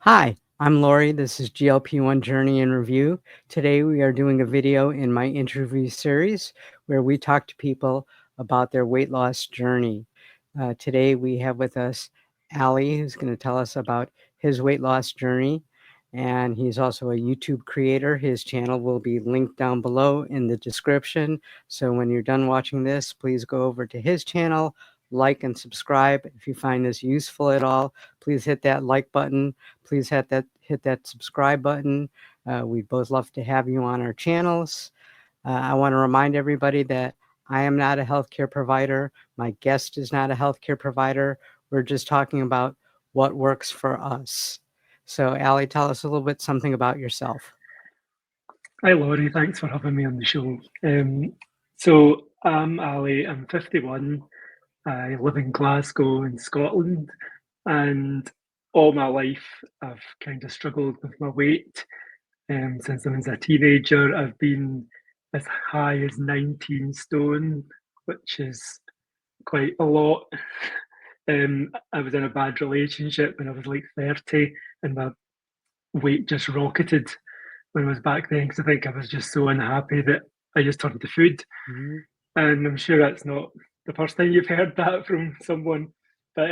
Hi, I'm Lori. This is GLP-1 Journey in Review. Today we are doing a video in my interview series where we talk to people about their weight loss journey. Today we have with us Ali, who's going to tell us about his weight loss journey. And he's also a YouTube creator. His channel will be linked down below in the description. So when you're done watching this, please go over to his channel, like and subscribe. If you find this useful at all, please hit that like button. Please hit that subscribe button. We'd both love to have you on our channels. I want to remind everybody that I am not a healthcare provider. My guest is not a healthcare provider. We're just talking about what works for us. So, Ali, tell us a little bit something about yourself. Hi, Laurie. Thanks for having me on the show. So I'm Ali. I'm 51. I live in Glasgow in Scotland, and all my life I've kind of struggled with my weight. Since I was a teenager, I've been as high as 19 stone, which is quite a lot. I was in a bad relationship when I was like 30, and my weight just rocketed when I was back then because I think I was just so unhappy that I just turned to food. Mm-hmm. And I'm sure that's not the first time you've heard that from someone. But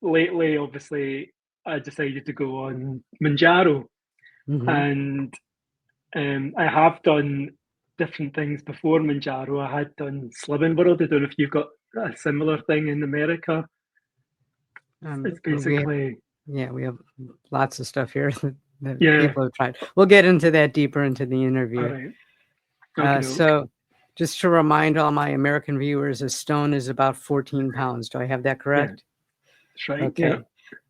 lately, obviously, I decided to go on Mounjaro. Mm-hmm. And I have done different things before Mounjaro. I had done Slimming World. I don't know if you've got a similar thing in America. It's We basically, we have lots of stuff here that yeah, people have tried. We'll get into that deeper into the all interview. right. Okay, doke. So just to remind all my American viewers, a stone is about 14 pounds. Do I have that Yeah, correct? that's right. Yeah.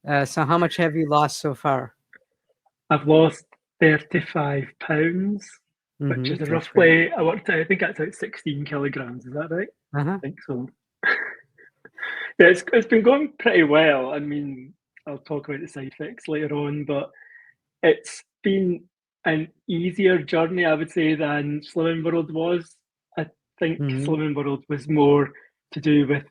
Okay. So how much have you lost so far? I've lost 35 pounds, which is That's great. roughly, I worked out, I think that's like 16 kilograms. Is that right? Uh-huh. I think so. Yeah, it's been going pretty well. I mean, I'll talk about the side effects later on, but it's been an easier journey, I would say, than Slimming World was. I think hmm Slimming World was more to do with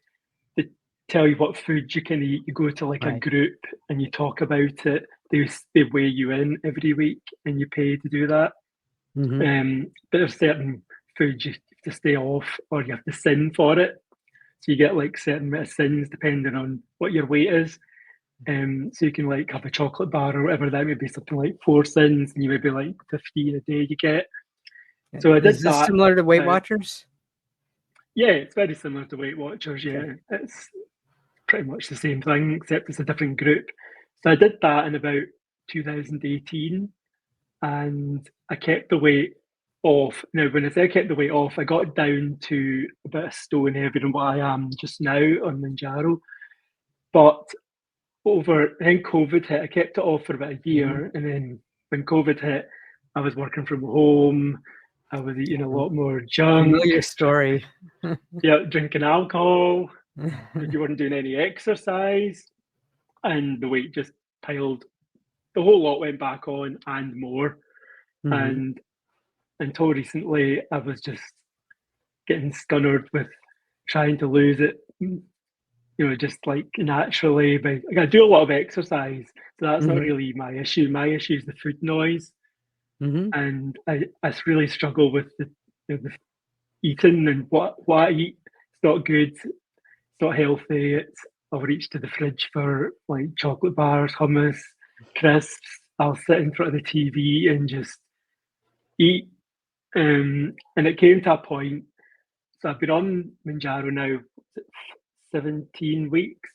they tell you what food you can eat. You go to like a Right. group and you talk about it. They weigh you in every week and you pay to do that. hmm But there's certain foods you have to stay off or you have to sin for it. So you get like certain bit of sins depending on what your weight is. So you can like have a chocolate bar or whatever. That would be something like 4 sins, and you would be like 15 a day you get. So I Is did this that similar to Weight about, Watchers? yeah, it's very similar to Weight Watchers. Okay. Yeah, it's pretty much the same thing, except it's a different group. So I did that in about 2018, and I kept the weight off. Now, when I say I kept the weight off, I got down to about a stone heavier than what I am just now on Mounjaro. But then COVID hit. I kept it off for about a hmm year, and then when COVID hit, I was working from home. I was eating a lot more junk. Familiar story. Yeah, drinking alcohol. You weren't doing any exercise, and the weight just piled. The whole lot went back on and more. hmm And until recently, I was just getting scunnered with trying to lose it. Just like naturally. But like, I do a lot of exercise, so that's not hmm really my issue. My issue is the food noise, hmm and I really struggle with the eating and what I eat. It's not good. It's not healthy. I'll reach to the fridge for like chocolate bars, hummus, crisps. I'll sit in front of the TV and just eat. And it came to a point. So I've been on Manjaro now 17 weeks.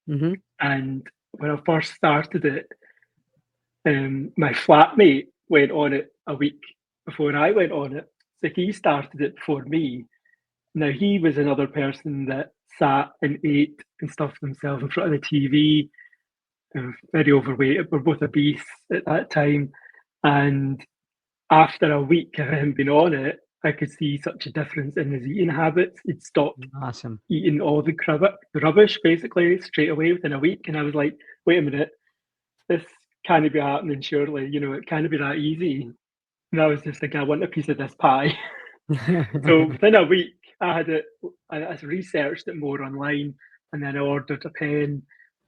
hmm And when I first started it, my flatmate went on it a week before I went on it. So he started it before me. Now he was another person that sat and ate and stuffed themselves in front of the TV. Very overweight. We're both obese at that time. And after a week of him being on it, I could see such a difference in his eating habits. He'd stopped Awesome. eating all the rubbish basically straight away within a week. And I was like, wait a minute, this can't be happening, surely. It can't be that easy. And I was just like, I want a piece of this pie. So within a week, I had it, I researched it more online and then I ordered a pen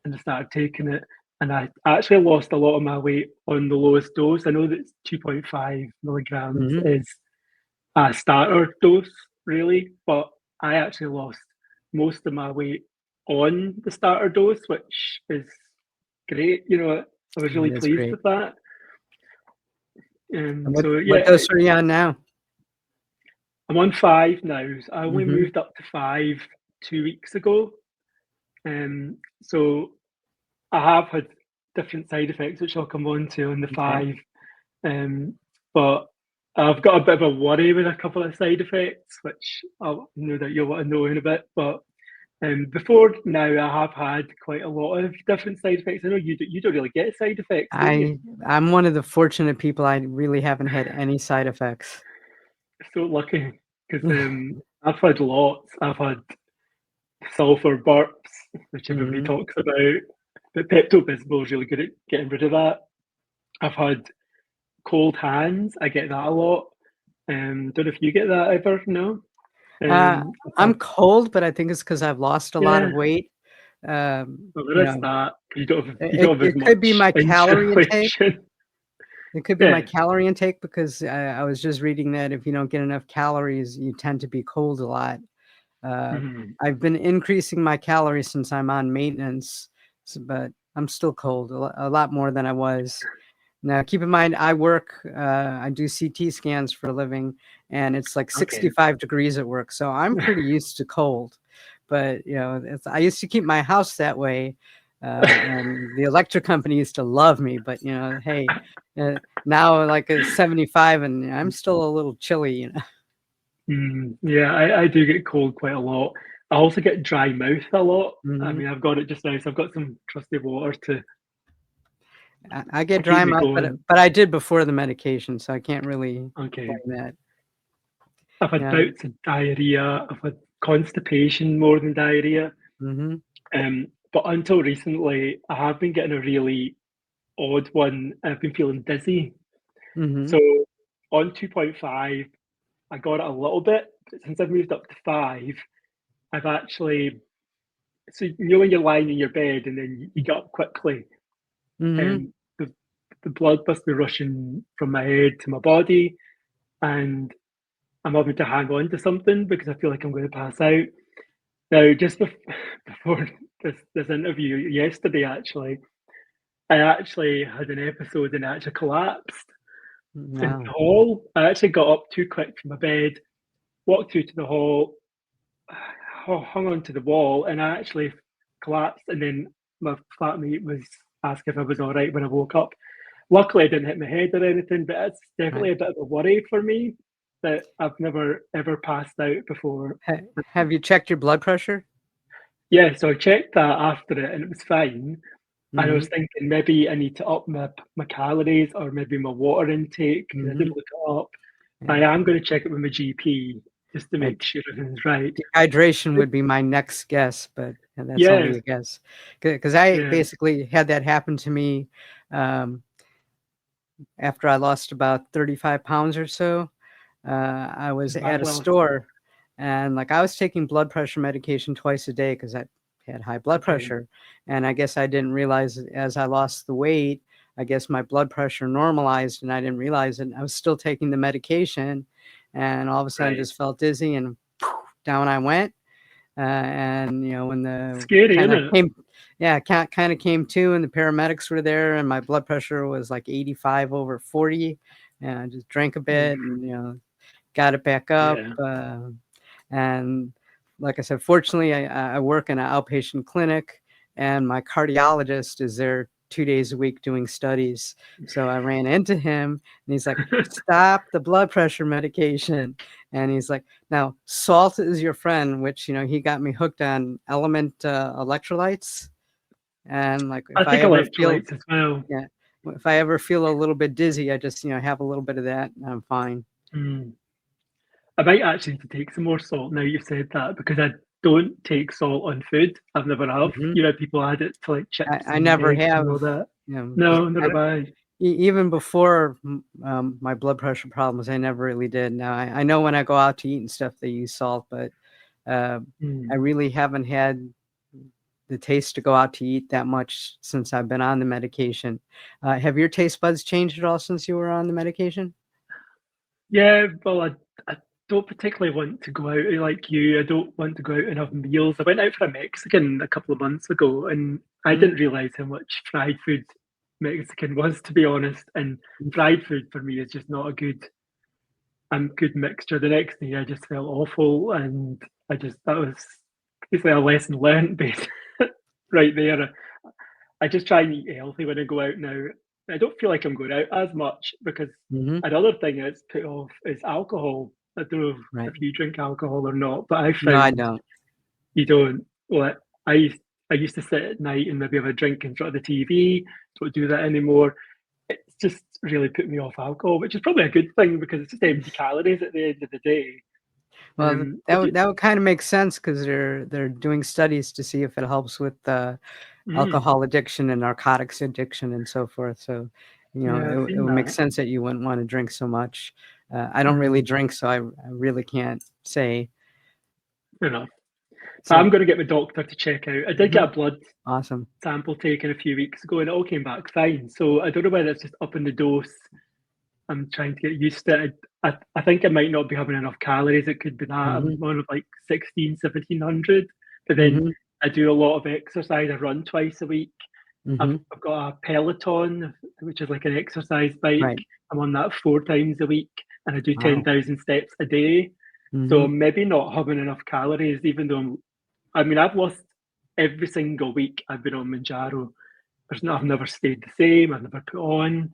and I started taking it. and I actually lost a lot of my weight on the lowest dose. I know that 2.5 milligrams Mhm. is a starter dose, really, but I actually lost most of my weight on the starter dose, which is great. I was really That is pleased great. with that. And So what yeah, dose are you on now? I'm on 5 now. So I only Mhm. moved up to 5 2 weeks ago. So I have had different side effects, which I'll come on to on the Okay. 5. But I've got a bit of a worry with a couple of side effects, which I'll know that you'll want to know in a bit. But before now, I have had quite a lot of different side effects. I know you don't really get side effects, do you? I'm one of the fortunate people, I really haven't had any side effects. So lucky because I've had lots. I've had sulfur burps, which everybody Mhm. talks about. But Pepto-Bismol is really good at getting rid of that. I've had cold hands. I get that a lot. Don't know if you get that ever. No. Uh, I've I'm had cold, but I think it's because 'cause I've lost a lot yeah. of weight. Well, You there is know, that. You it don't have as it could be much my calorie intake. insulation. It could be my Yeah. calorie intake because I was just reading that if you don't get enough calories, you tend to be cold a lot. Uh, Mhm. I've been increasing my calories since I'm on maintenance, but I'm still cold a lot more than I was. Now, keep in mind, I do CT scans for a living, and it's like Okay. 65 degrees at work, so I'm pretty used to cold. But, I used to keep my house that way, and the electric company used to love me, but, hey, now like it's 75 and I'm still a little chilly. Yeah, I do get cold quite a lot. I also get dry mouth a lot. I Mhm. mean, I've got it just now, so I've got some trusty water I get to keep dry me mouth, but going. but I did before the medication, so I can't really Okay. blame that. I've had Yeah. bouts of diarrhea. I've had constipation more than diarrhea. Mhm. But until recently, I have been getting a really odd one. I've been feeling dizzy. So Mhm. on 2.5, I got it a little bit, but since I've moved up to 5, I've actually so when you're lying in your bed and then you get up quickly, Mhm. um, the the blood must be rushing from my head to my body, and I'm having to hang on to something because I feel like I'm going to pass out. Now, just before this interview yesterday, actually, I actually had an episode and I actually collapsed in the Wow. hall. I actually got up too quick from my bed, walked through to the hall, hung onto the wall, and I actually collapsed. And then my flatmate was asking if I was all right when I woke up. Luckily, I didn't hit my head or anything, but it's definitely Right. a bit of a worry for me that I've never ever passed out before. Have you checked your blood pressure? Yeah, so I checked that after it, and it was fine. And I was Mhm. thinking maybe I need to up my calories or maybe my water intake because I Mhm. didn't look it up. I Yeah. am going to check it with my GP just to make sure everything's right. Dehydration would be my next guess, but that's Yeah, only a guess. Because I yeah, basically had that happen to me, um, after I lost about 35 pounds or so. I was at fat a loss. store and like I was taking blood pressure medication twice a day because I had high blood Okay, pressure. And I guess I didn't realize as I lost the weight, I guess my blood pressure normalized and I didn't realize it. I was still taking the medication and all of a sudden right. just felt dizzy and down I went. And when the Scary, kind isn't of it? came, yeah, kind of came to, and the paramedics were there, and my blood pressure was like 85 over 40, and I just drank a bit, Oof, and got it back up. yeah. And like I said, fortunately, I work in an outpatient clinic, and my cardiologist is there 2 days a week doing studies. So I ran into him, and he's like, "Stop the blood pressure medication." And he's like, "Now, salt is your friend," which he got me hooked on element electrolytes. And like I if I take ever feel, electrolytes as well. yeah, if I ever feel a little bit dizzy, I just have a little bit of that, and I'm fine. Mm. I might actually need to take some more salt now you've said that because I don't take salt on food. I've never have. Mhm. People add it to like chips I and never eggs and all have, that. 'cause No, never have I. even before, my blood pressure problems, I never really did. Now I know when I go out to eat and stuff, they use salt, but, uh, I Mm. really haven't had the taste to go out to eat that much since I've been on the medication. Have your taste buds changed at all since you were on the medication? Yeah, well, I don't particularly want to go out like you. I don't want to go out and have meals. I went out for a Mexican a couple of months ago, and I Mm, didn't realize how much fried food Mexican was, to be honest. And mm, fried food for me is just not a good mixture. The next day, I just felt awful, and that was basically a lesson learned, based right there. I just try and eat healthy when I go out now. I don't feel like I'm going out as much because mhm, another thing that's put off is alcohol. I don't know right. if you drink alcohol or not, but I No, I found don't. you don't. Well, I used to sit at night and maybe have a drink in front of the TV. Don't do that anymore. It's just really put me off alcohol, which is probably a good thing because it's just empty calories at the end of the day. Well, But you, that would kind of make sense because they're doing studies to see if it helps with mm, alcohol addiction and narcotics addiction and so forth. So, yeah, I've it seen would make that. sense that you wouldn't want to drink so much. I don't really Mm, drink, so I really can't say. fair enough. So I'm So, going to get my doctor to check out. I did get mhm, a blood awesome. sample taken a few weeks ago and it all came back fine. So I don't know whether it's just up in the dose. I'm trying to get used to it. I think I might not be having enough calories. It could be that I'm Hmm. on of like 16, 1700. But then Hmm. I do a lot of exercise. I run twice a week. I've, Hmm. I've got a Peloton, which is like an exercise bike. Right. I'm on that 4 times a week and I do Wow. 10,000 steps a day. So Hmm. I'm maybe not having enough calories, even though I mean, I've lost every single week I've been on Mounjaro. I've never stayed the same. I've never put on.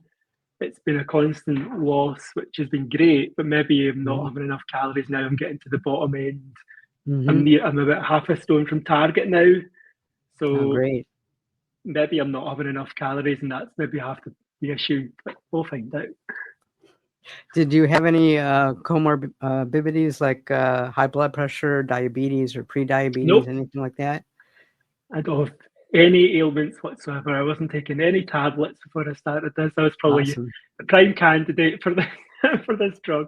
It's been a constant loss, which has been great. But maybe I'm not Hmm. having enough calories now. I'm getting to the bottom end. Hmm. I'm about half a stone from target now. Oh, So great. maybe I'm not having enough calories, and that's maybe half the issue. But we'll find out. Did you have any comorbidities like high blood pressure, diabetes, or pre-diabetes, Nope, anything like that? I don't have any ailments whatsoever. I wasn't taking any tablets before I started this. I was probably Awesome. the prime candidate for this for this drug.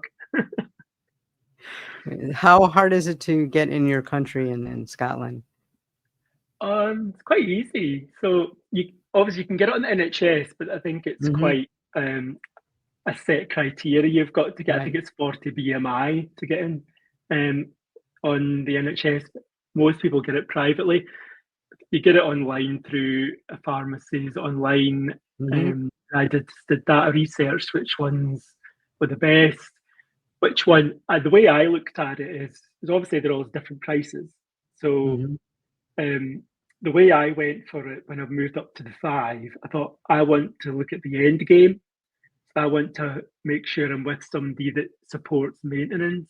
How hard is it to get in your country in Scotland? It's quite easy. So you obviously you can get it on the NHS, but I think it's Hmm. quite a set criteria you've got to get. I think Right. it's 40 BMI to get in um, on the NHS. Most people get it privately. You get it online through pharmacies online. Hmm. I did data research, which ones were the best. Which one? The way I looked at it is obviously they're all different prices. So Hmm. um, the way I went for it when I've moved up to the five, I thought I want to look at the end game. I want to make sure I'm with somebody that supports maintenance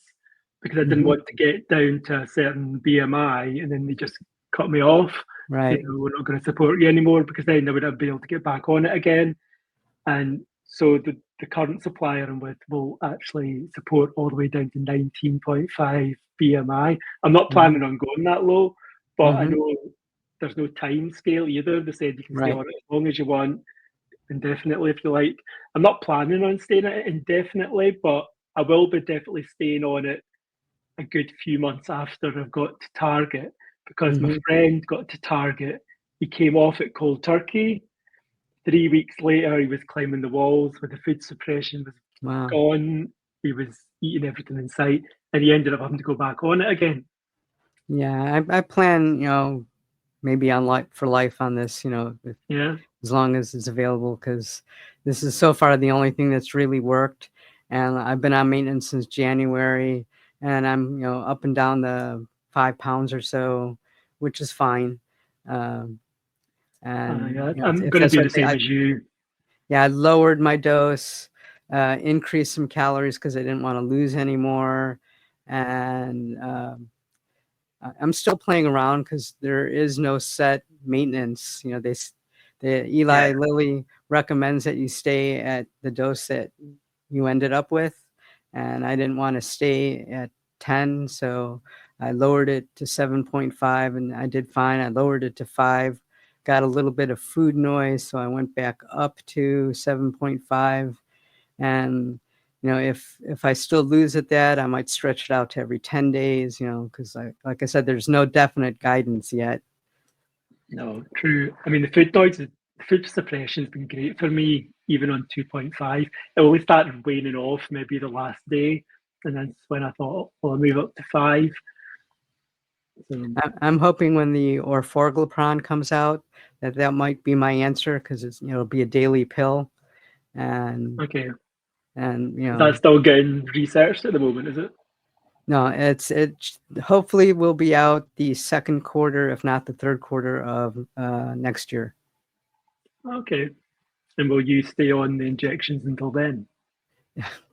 because I didn't Hmm. want to get down to a certain BMI and then they just cut me off. Say, Right. no, we're not going to support you anymore because then I wouldn't be able to get back on it again. And so the current supplier I'm with will actually support all the way down to 19.5 BMI. I'm not Hmm. planning on going that low, but I Hmm. know there's no time scale either. They said you can stay Right. on it as long as you want, indefinitely if you like. I'm not planning on staying on it indefinitely, but I will be definitely staying on it a good few months after I've got to target because my Hmm. friend got to target. He came off it cold turkey. 3 weeks later, he was climbing the walls with the food suppression was Wow. gone. He was eating everything in sight, and he ended up having to go back on it again. Yeah, I plan, maybe on life for life on this, Yeah, as long as it's available, because this is so far the only thing that's really worked. And I've been on maintenance since January, and I'm, up and down the 5 pounds or so, which is fine. Um, and yeah. I'm if going to that's do what the same as you. yeah, I lowered my dose, increased some calories because I didn't want to lose anymore, and I'm still playing around because there is no set maintenance. The Yeah, Eli Lilly recommends that you stay at the dose that you ended up with, and I didn't want to stay at 10, so I lowered it to 7.5, and I did fine. I lowered it to 5, got a little bit of food noise, so I went back up to 7.5, and if I still lose at that, I might stretch it out to every 10 days, because like I said, there's no definite guidance yet. No, true. I mean, the food suppression's been great for me, even on 2.5. It only started waning off maybe the last day, and that's when I thought, well, I'll move up to 5. So, I'm hoping when the orforglipron comes out that might be my answer because it'll be a daily pill, and okay. and Is that still getting researched at the moment, is it? no, it hopefully will be out the second quarter, if not the third quarter of next year. Okay. And will you stay on the injections until then?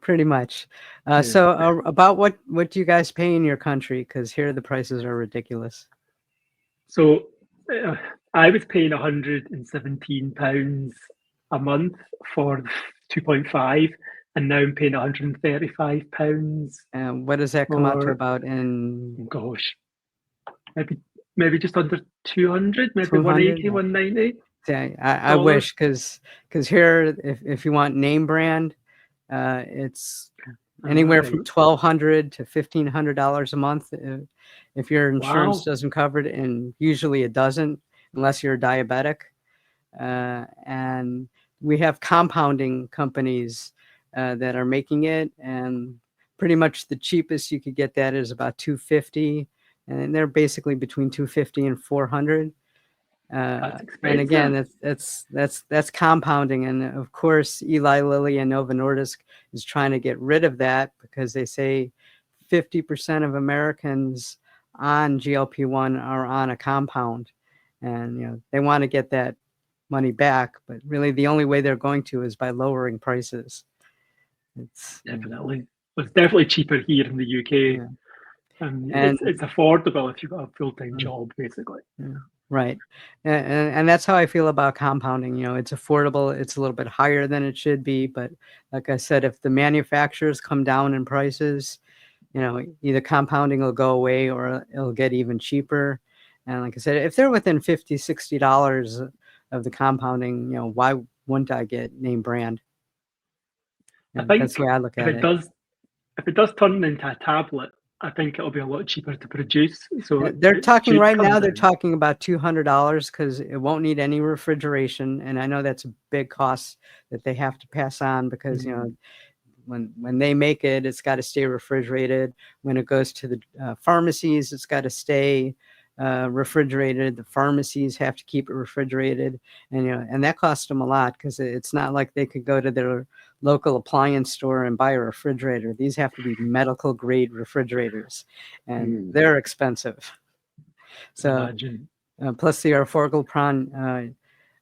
Pretty much. Yeah. So about what do you guys pay in your country? Because here the prices are ridiculous. So uh, I was paying £117 a month for 2.5, and now I'm paying £135 And what does that come out to for, about in gosh, maybe maybe just under 200, maybe 200? 180, 190 Yeah, I dollars. wish because here if you want name brand, it's All anywhere from right. 1,200 to $1,500 a month if your insurance Wow. doesn't cover it, and usually it doesn't unless you're diabetic. And we have compounding companies that are making it, and pretty much the cheapest you could get that is about 250, and they're basically between 250 and 400. That's And again, expensive. that's compounding, and of course, Eli Lilly and Novo Nordisk is trying to get rid of that because they say 50% of Americans on GLP-1 are on a compound, and they want to get that money back, but really the only way they're going to is by lowering prices. It's Definitely. It's definitely cheaper here in the UK. yeah, And and it's affordable if you've got a full-time mm, job, basically. yeah, right, and that's how I feel about compounding. It's affordable. It's a little bit higher than it should be, but like I said, if the manufacturers come down in prices, either compounding will go away or it'll get even cheaper. And like I said, if they're within $50, $60 of the compounding, why wouldn't I get name brand? I And that's think the way I look if at it it. does if it does turn into a tablet, I think it'll be a lot cheaper to produce. So They're it talking should right come now, they're down. talking about $200 because it won't need any refrigeration. And I know that's a big cost that they have to pass on because, Mm, when they make it, it's got to stay refrigerated. When it goes to the pharmacies, it's got to stay refrigerated. The pharmacies have to keep it refrigerated, and that costs them a lot because it's not like they could go to their local appliance store and buy a refrigerator. These have to be medical grade refrigerators, and mm, they're expensive. can So imagine. plus the orforglipron,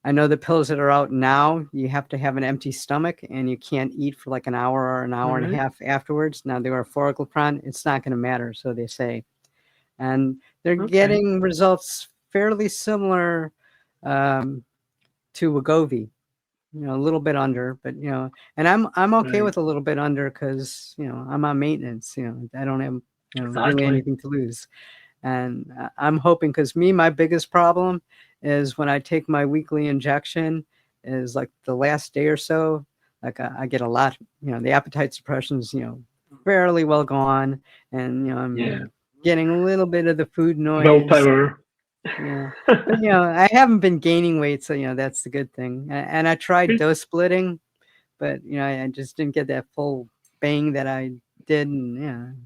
I know the pills that are out now, you have to have an empty stomach and you can't eat for like an hour or an All hour and a right. half afterwards. Now the orforglipron, it's not going to matter, so they say, and they're Okay. getting results fairly similar um, to Wegovy. A little bit under, but and I'm okay Right. with a little bit under because I'm on maintenance. I don't have really Exactly. anything to lose. And I'm hoping because my biggest problem is when I take my weekly injection is like the last day or so, like I get a lot, the appetite suppression's, fairly well gone. And, Yeah. I'm getting a little bit of the food noise. Willpower. Yeah. But, I haven't been gaining weight. So, that's the good thing. And I tried Good. dose splitting, but, I just didn't get that full bang that I did. And,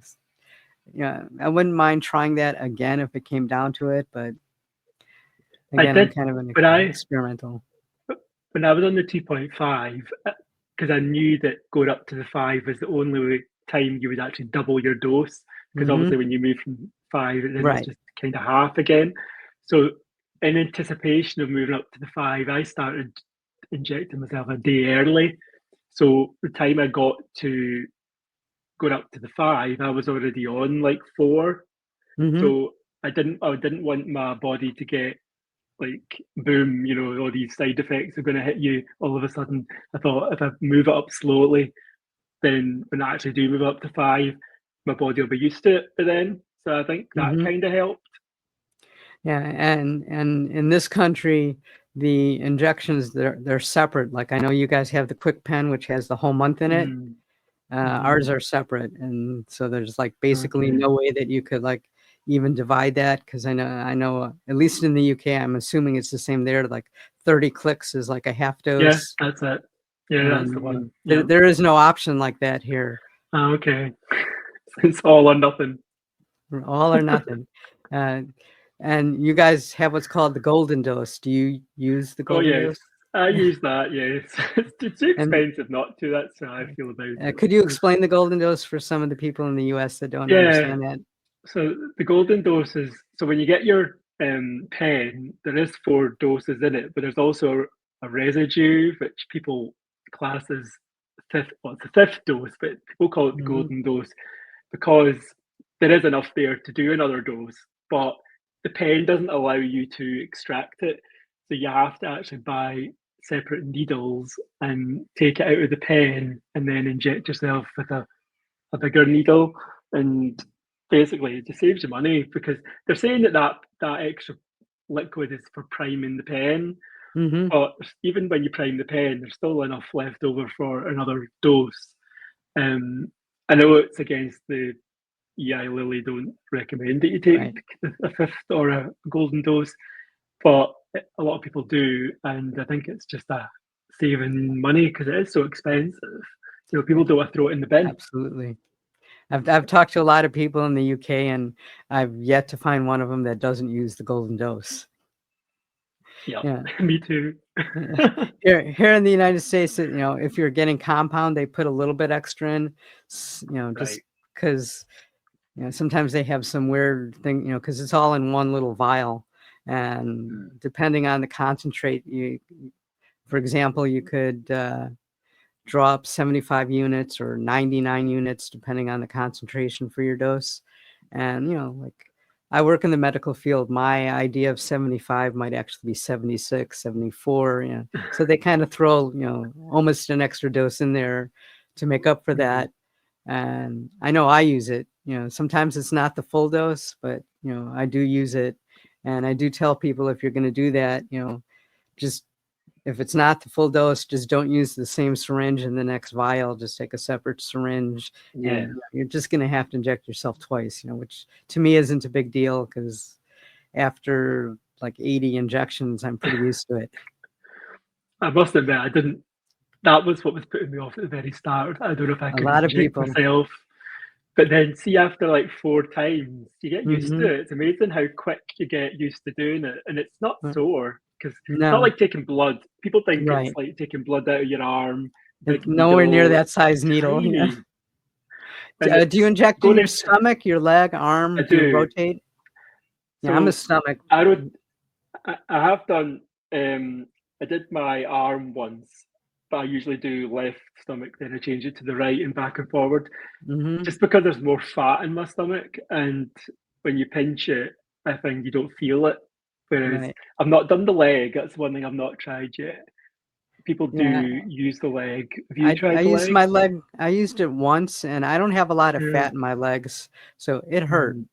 yeah, I wouldn't mind trying that again if it came down to it, but I again, I'm did kind of an when I experimental. when I was on the 2.5, because I knew that going up to the 5 was the only time you would actually double your dose. Because Mhm. obviously, when you move from 5, then it's Right. just kind of half again. So, in anticipation of moving up to the 5, I started injecting myself a day early. So, the time I got to going up to the 5, I was already on like 4. Mhm. So, I didn't want my body to get like boom, all these side effects are going to hit you all of a sudden. I thought if I move it up slowly, then when I actually do move up to 5, my body will be used to it by then. So I think that Mhm. kind of helped. Yeah, and in this country, the injections, they're separate. Like, I know you guys have the Quick Pen, which has the whole month in it. Mm, Ours mm, are separate, and so there's, like, basically okay. no way that you could, like, even divide that? Because I know, at least in the UK, I'm assuming it's the same there. Like 30 clicks is like a half Yeah, dose, that's it. Yeah, that's the and one. Yeah. there is no option like that here. Okay. It's all or nothing. All or nothing. Uh, and you guys have what's called the golden dose. Do you use the Oh golden yes, dose? I use that. Yes, it's too And expensive not to. That's how I feel about it. could you explain the golden dose for some of the people in the US that don't Yeah. understand that? So the golden dose is so when you get your pen, there is four doses in it, but there's also a residue which people class as fifth. Well, it's the fifth dose, but people call it the Hmm. golden dose because there is enough there to do another dose, but the pen doesn't allow you to extract it. So you have to actually buy separate needles and take it out of the pen and then inject yourself with a bigger needle. And basically, it just saves you money because they're saying that extra liquid is for priming the pen. Hmm. But even when you prime the pen, there's still enough left over for another dose. Um, I know it's against the Eli Lilly don't recommend that you take Right. a fifth or a golden dose, but a lot of people do, and I think it's just a saving money because it is so expensive. People don't want to throw it in the bin. Absolutely. I've talked to a lot of people in the UK, and I've yet to find one of them that doesn't use the golden dose. Yeah, Yeah. me too. Here in the United States, if you're getting compound, they put a little bit extra in, just Right. because sometimes they have some weird thing, because it's all in one little vial, and Mm. depending on the concentrate, for example, you could draw up 75 units or 99 units, depending on the concentration for your dose. And, like I work in the medical field, my idea of 75 might actually be 76, 74. So they kind of throw, almost an extra dose in there to make up for Mm. that. And I know I use it. Sometimes it's not the full dose, but, I do use it. And I do tell people if you're going to do that, just if it's not the full dose, just don't use the same syringe in the next vial. Just take a separate syringe, Yeah. and you're just going to have to inject yourself twice. Which to me isn't a big deal because after like 80 injections, I'm pretty used to it. I must admit, I didn't. That was what was putting me off at the very start. I don't know if I A could lot of inject people. myself. But then, see, after like four times, you get used to Hmm. it. It's amazing how quick you get used to doing it. And it's not sore because it's not No, like taking blood. People think it's right. like taking blood out of your arm, It's big nowhere near needle. that It's size needle. Yeah. tiny. And Do you it's inject in going your into, stomach, your leg, I arm? Do you do. rotate? Yeah, I'm a So stomach. I would, I have done, I did my arm once, but I usually do left stomach, then I change it to the right and back and forward. Hmm. Just because there's more fat in my stomach, and when you pinch it, I think you don't feel it. Whereas Right. I've not done the leg. That's one thing I've not tried yet. People do Yeah. use the leg. Have you I tried the used leg? my leg. I used it once, and I don't have a lot of Yeah. fat in my legs, so it hurt. Mm.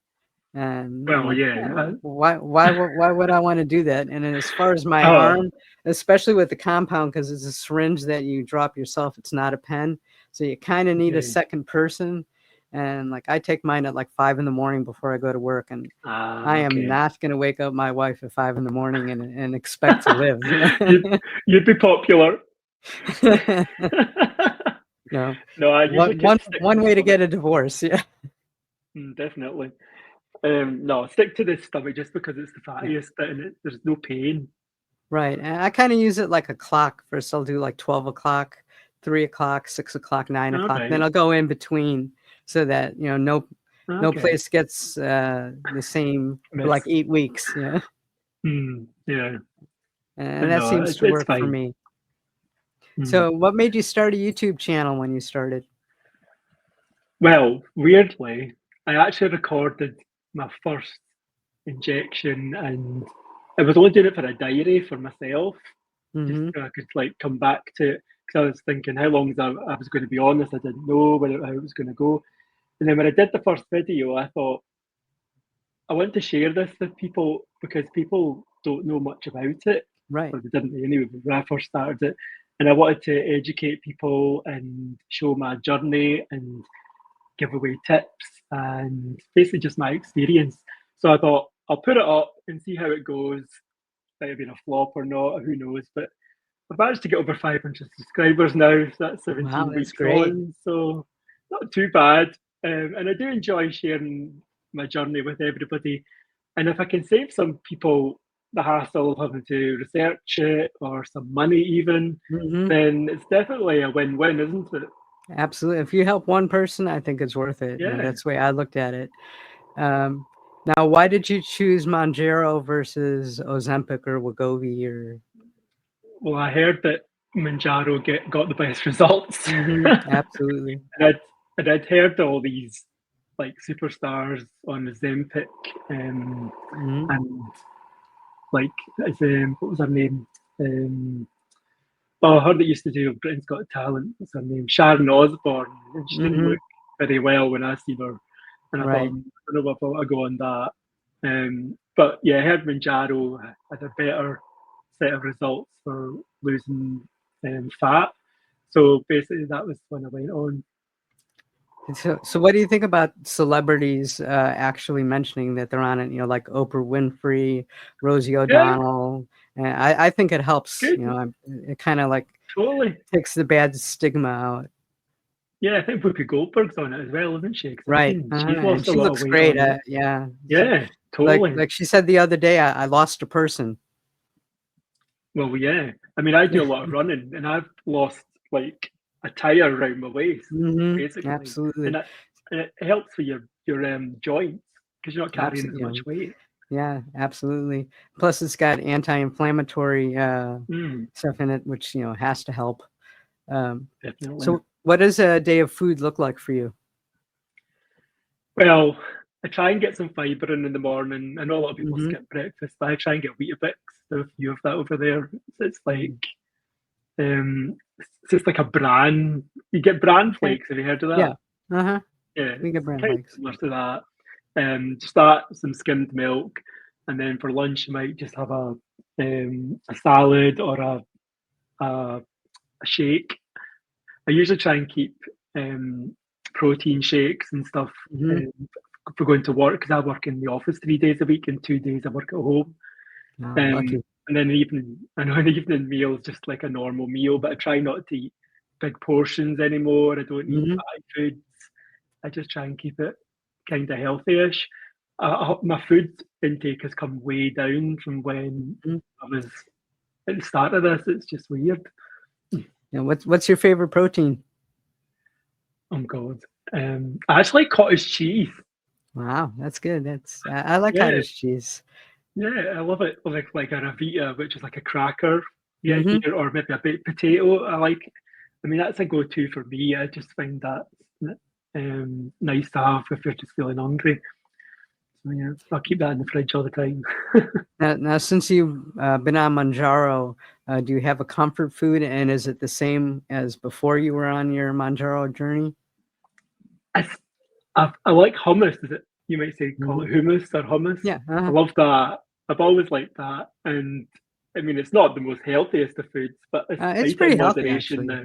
And I'm Well, like, yeah. why would I want to do that? And then as far as my Oh, arm, especially with the compound, because it's a syringe that you drop yourself, it's not a pen, so you kind of need a okay. second person. And like I take mine at like 5 in the morning before I go to work, and I Ah, am okay. not going to wake up my wife at 5 in the morning and expect to live. you'd you'd be popular. No, No, I usually one one stick to one the way to get stomach. a divorce. Yeah. Definitely. No, stick to the stomach just because it's the Yeah. fattiest bit and there's no pain. Right. And I kind of use it like a clock. First, I'll do like 12 o'clock, 3 o'clock, 6 o'clock, nine All o'clock. Then right. I'll go in between so that, no Okay. place gets the same for like Missed. 8 weeks. Yeah. Yeah. And But that no, seems to it's work for fine. me. Mm. So, what made you start a YouTube channel when you started? Well, weirdly, I actually recorded my first injection and I was only doing it for a diary for myself, just Mm-hmm. so I could like come back to it. Because I was thinking how long I was going to be on this. I didn't know how it was going to go. And then when I did the first video, I thought, I want to share this with people because people don't know much about it, Right. or they didn't anyway when I first started it. And I wanted to educate people and show my journey and give away tips and basically just my experience. So I thought I'll put it up and see how it goes. Might have been a flop or not, who knows? But I've managed to get over 500 subscribers now. So that's Wow, 17 that's weeks great. on. So not too bad. And I do enjoy sharing my journey with everybody. And if I can save some people the hassle of having to research it or some money even, Hmm. then it's definitely a win-win, isn't it? Absolutely. If you help one person, I think it's worth it. Yeah. That's the way I looked at it. Um, Now, why did you choose Mounjaro versus Ozempic or Wegovy or? Well, I heard that Mounjaro got the best results. Absolutely. And I'd heard all these like superstars on Ozempic, Hmm. and like what was her name? Um, oh, her that used to do Britain's Got Talent. What's her name? Sharon Osbourne. And she didn't Hmm. look very well when I seen her, and I thought, Right. I don't know if I want to go on that. But yeah, I heard Manjaro had a better set of results for losing fat. So basically, that was when I went on. So what do you think about celebrities actually mentioning that they're on it? Like Oprah Winfrey, Rosie Yeah, O'Donnell. And I think it helps. good, It kind of like totally. takes the bad stigma out. Yeah, I think Whoopi Goldberg's on it as well, isn't she? Because I've Right. seen she's And lost a she lot of looks weight great. on it. Yeah. Yeah, Like totally. like she said the other day, I lost a person. Well, yeah. I mean, I do a lot of running, and I've lost like a tire around my waist, basically, and Absolutely. it helps with your joints because you're not carrying as much Absolutely. weight. Yeah, absolutely. Plus, it's got anti-inflammatory Mm, stuff in it, which has to help. Um, definitely. so, what does a day of food look like for you? Well, I try and get some fibre in the morning. I know a lot of people Hmm. skip breakfast, but I try and get Weetabix. If you have that over there, it's like it's just like a bran. You get bran Okay. flakes. Have you heard of Yeah. that? Uh-huh. Yeah, We get it's brand kind of flakes. similar to that. Just that, some skimmed milk, and then for lunch you might just have a salad or a shake. I usually try and keep protein shakes and stuff Hmm. for going to work because I work in the office 3 days a week and 2 days I work at home. Oh, Um, lucky. and then the evening, I know an evening meal is just like a normal meal, but I try not to eat big portions anymore. I don't eat Hmm. fatty foods. I just try and keep it kind of healthy-ish. My food intake has come way down from when I was at the start of this. It's just weird. Yeah, what's your favorite protein? Oh God. I actually like cottage cheese. Wow, that's good. I like Yeah, cottage cheese. yeah, I love it. Like a Ravita, which is like a cracker you get Hmm. here, or maybe a baked potato. I mean, that's a go-to for me. I just find that nice to have if you're just feeling hungry. So yeah, I'll keep that in the fridge all the time. Now, since you've been on Manjaro, do you have a comfort food, and is it the same as before you were on your Manjaro journey? I, I like hummus. Is it? You might say call Hmm. it hummus or hummus. Yeah. I love that. I've always liked that, and I mean, it's not the most healthiest of foods, but I It's eat it in pretty healthy, moderation actually. now.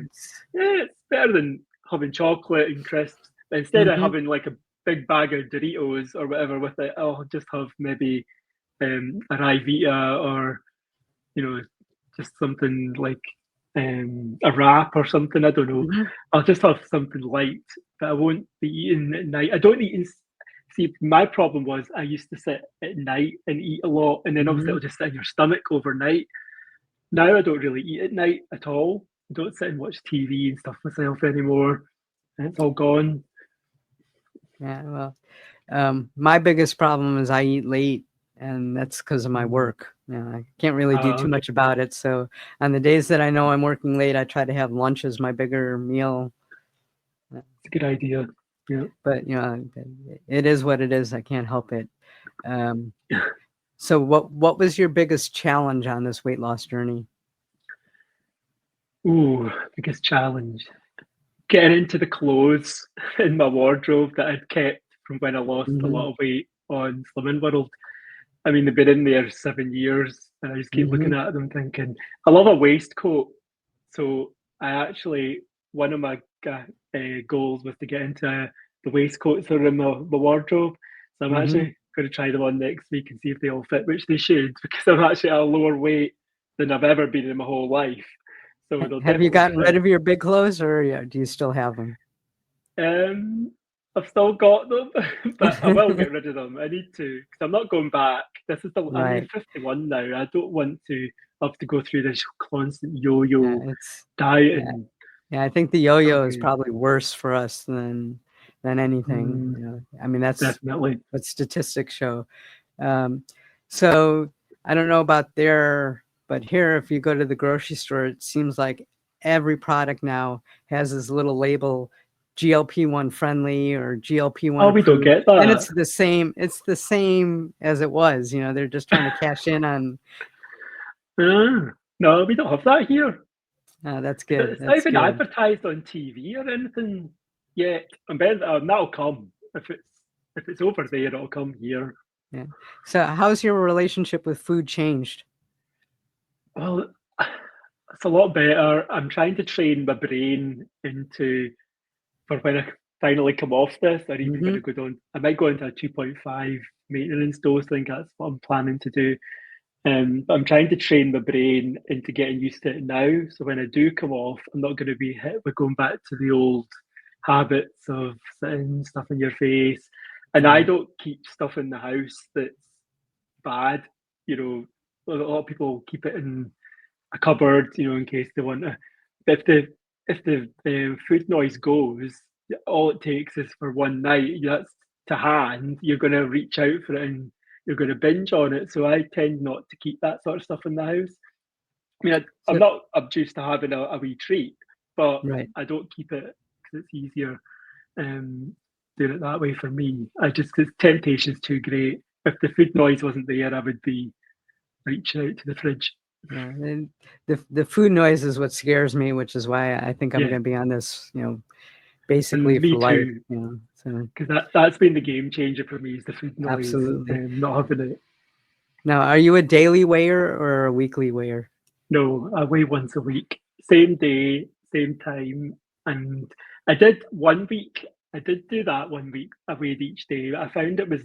Yeah, it's better than having chocolate and crisps. But instead of Hmm. having like a big bag of Doritos or whatever with it, I'll just have maybe a Ryvita or just something like a wrap or something. I don't know. Hmm. I'll just have something light that I won't be eating at night. I don't eat. See, my problem was I used to sit at night and eat a lot, and then obviously Hmm. it'll just sit in your stomach overnight. Now I don't really eat at night at all. I don't sit and watch TV and stuff myself anymore, and it's all gone. Yeah. Well, my biggest problem is I eat late, and that's because of my Mm. work. I can't really do too Okay, much about it. So on the days that I know I'm working late, I try to have lunch as my bigger meal. Uh, it's a good idea. Yeah. But it is what it is. I can't help it. Um, so what was your biggest challenge on this weight loss journey? Ooh, biggest challenge. Getting into the clothes in my wardrobe that I'd kept from when I lost a Hmm. lot of weight on Slimming World. I mean, they've been in there 7 years, and I just keep Hmm. looking at them thinking, I love a waistcoat. So I actually, one of my goals was to get into the waistcoats that are in my wardrobe. So I'm Hmm. actually going to try them on next week and see if they all fit, which they should, because I'm actually at a lower weight than I've ever been in my whole life. So they'll Have you definitely gotten rid fit. of your big clothes, or do you still have them? I've still got them, but I will get rid of them. I need to, because I'm not going back. I'm only Right. 51 now. I don't want to have to go through this constant Yeah, yo-yo it's diet yeah, and yeah. I think the not yo-yo is good. probably worse for us than anything. Mm, I mean, that's definitely. what statistics show. Um, so I don't know about there, but here, if you go to the grocery store, it seems like every product now has this little label, GLP-1 friendly or GLP-1 Oh, we don't approved, get and that. it's the same. It's the same as it was. They're just trying to cash in on. No, we don't have that here. That's good. It's not That's even good. advertised on TV or anything yet. And that'll come if it's over there. It'll come here. Yeah. So, how's your relationship with food changed? Well, it's a lot better. I'm trying to train my brain into for when I finally come off this, or even when Hmm. I go down. I might go into a 2.5 maintenance dose. I think that's what I'm planning to do. But I'm trying to train my brain into getting used to it now. So when I do come off, I'm not going to be hit with going back to the old habits of sitting stuff in your face. And I Right. don't keep stuff in the house that's bad. A lot of people keep it in a cupboard, in case they want to. If the food noise goes, all it takes is for one night. That's to hand. You're going to reach out for it and you're going to binge on it. So I tend not to keep that sort of stuff in the house. I mean, I'm So, not obtuse to having a wee treat, but right. I don't keep it because it's easier doing it that way for me. I just because temptation's too great. If the food noise wasn't there, I would be reaching out to the fridge. Yeah, and the food noise is what scares me, which is why I think I'm Yeah, going to be on this, basically and me for life. too. So Because that's been the game changer for me is the food noise absolutely. and not having it. Now, are you a daily weigher or a weekly weigher? No, I weigh once a week, same day, same time. And I did 1 week. I did do that 1 week. I weighed each day. I found it was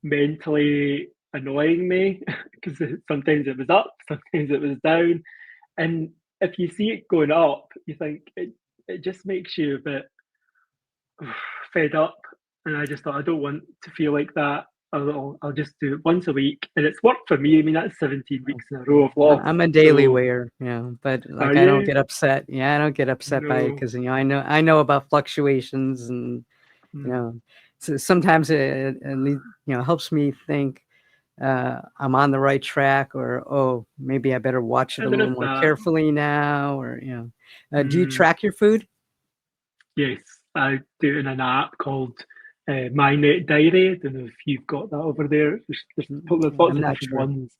mentally annoying me because sometimes it was up, sometimes it was down. And if you see it going up, you think it just makes you a bit fed up. And I just thought, I don't want to feel like that. I'll just do it once a week. And it's worked for me. I mean, that's 17 weeks in a row of loss. I'm a daily So weigher, but are like I don't you? get upset. Yeah, I don't get upset by it No. because I know about fluctuations and you Mm. know so sometimes it at least helps me think I'm on the right track, or oh, maybe I better watch it a And there little is more that. carefully now, or do you Mm. track your food? Yes, I do it in an app called My Net Diary. I don't know if you've got that over there. There's lots I'm of not different sure. ones.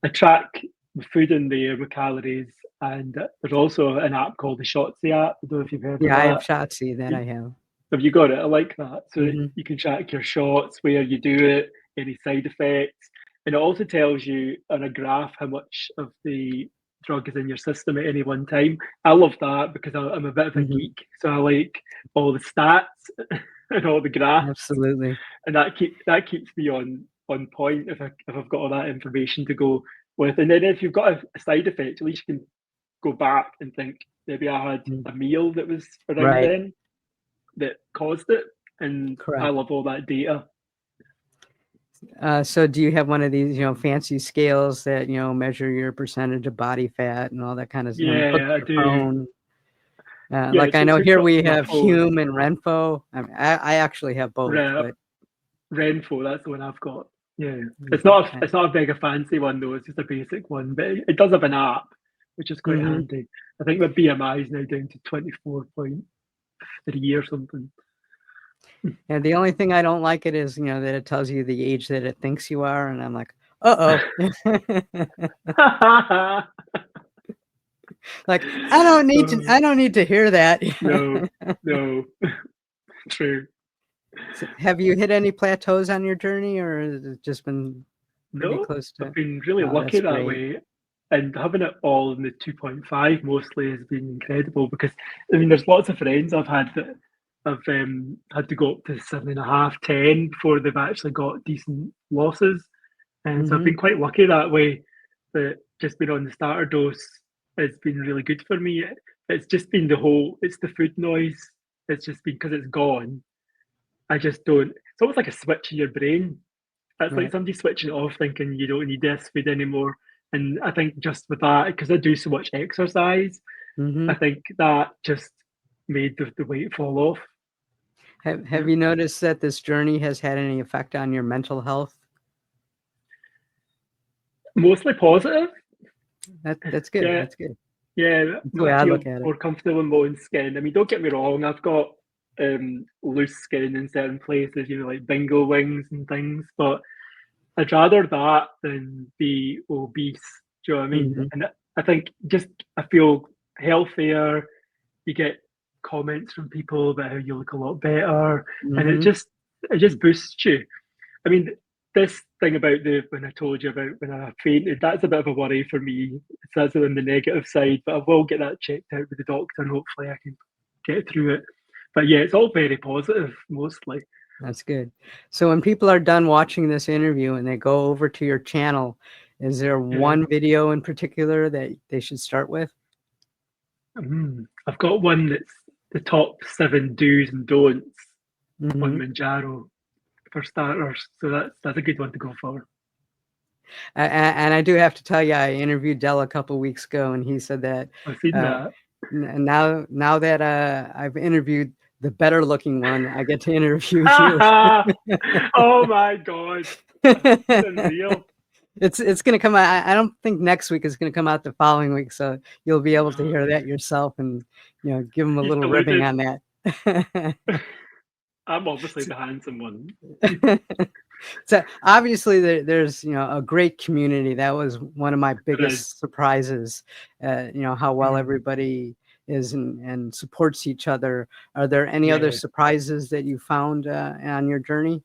I track the food in there with calories, and there's also an app called the Shotzi app. I don't know if you've heard of Yeah, I have that. Shotzi that I have. Have you got it? I like that. So that Hmm. you can track your shots, where you do it, any side effects. And it also tells you on a graph how much of the drug is in your system at any one time. I love that because I'm a bit of a Hmm. geek. So I like all the stats and all the graphs. Absolutely. And that keeps me on point if I've got all that information to go with. And then if you've got a side effect, at least you can go back and think maybe I had Mm. a meal that was around Right. then that caused it, and I Correct. love all that data. So do you have one of these, fancy scales that, measure your percentage of body fat and all that kind of, hook Yeah, I your do. phone? Yeah, Like I so it's know hooked here up we to my have phone. Hume and Renpho. I actually have both, Re- but Renfo, that's the one I've got. Yeah, it's okay. not a, it's not a big a fancy one though. It's just a basic one, but it does have an app, which is quite Hmm. handy. I think my BMI is now down to 24.3 or something. And the only thing I don't like it is, that it tells you the age that it thinks you are, and I'm like, uh-oh. Like Oh, I don't need to hear that. no, no, true. So have you hit any plateaus on your journey, or has it just been pretty No, close I've to? been really Oh, lucky that's that great. way. And having it all in the 2.5 mostly has been incredible because, I mean, there's lots of friends I've had that I've had to go up to 7.5, 10 before they've actually got decent losses. And so I've Mm-hmm. been quite lucky that way, that just being on the starter dose has been really good for me. It's just been it's the food noise. It's just been because it's gone. I just don't, it's almost like a switch in your brain. It's like Right. somebody switching it off thinking you don't need this food anymore. And I think just with that, because I do so much exercise, Mm-hmm. I think that just made the weight fall off. Have Yeah. you noticed that this journey has had any effect on your mental health? Mostly positive. That's good. Yeah. That's good. Yeah. That's the way I I feel look at it. more comfortable in my own skin. I mean, don't get me wrong, I've got loose skin in certain places, like bingo wings and things, but I'd rather that than be obese. Do you know what I mean? Mm-hmm. And I think just I feel healthier. You get comments from people about how you look a lot better, and Mm-hmm. it just boosts you. I mean, this thing about the when I told you about when I fainted, that's a bit of a worry for me. So that's on the negative side, but I will get that checked out with the doctor, and hopefully I can get through it. But yeah, it's all very positive mostly. That's good. So when people are done watching this interview and they go over to your channel, is there Yeah. one video in particular that they should start with? I've got one that's the top 7 do's and don'ts on Mm-hmm. Mounjaro for starters. So that's a good one to go for. And I do have to tell you, I interviewed Dell a couple weeks ago, and he said that I've seen uh, that. now that I've interviewed the better looking one, I get to interview you. Oh my god, he's unreal. It's gonna come out. I don't think next week is gonna come out the following week, so you'll be able to hear that Okay, yourself and give him a he's little ribbing deluded. on that. I'm obviously the handsome one. So obviously there's a great community. That was one of my There is. biggest surprises. How well Mm, everybody is and supports each other. Are there any other yeah. surprises that you found on your journey?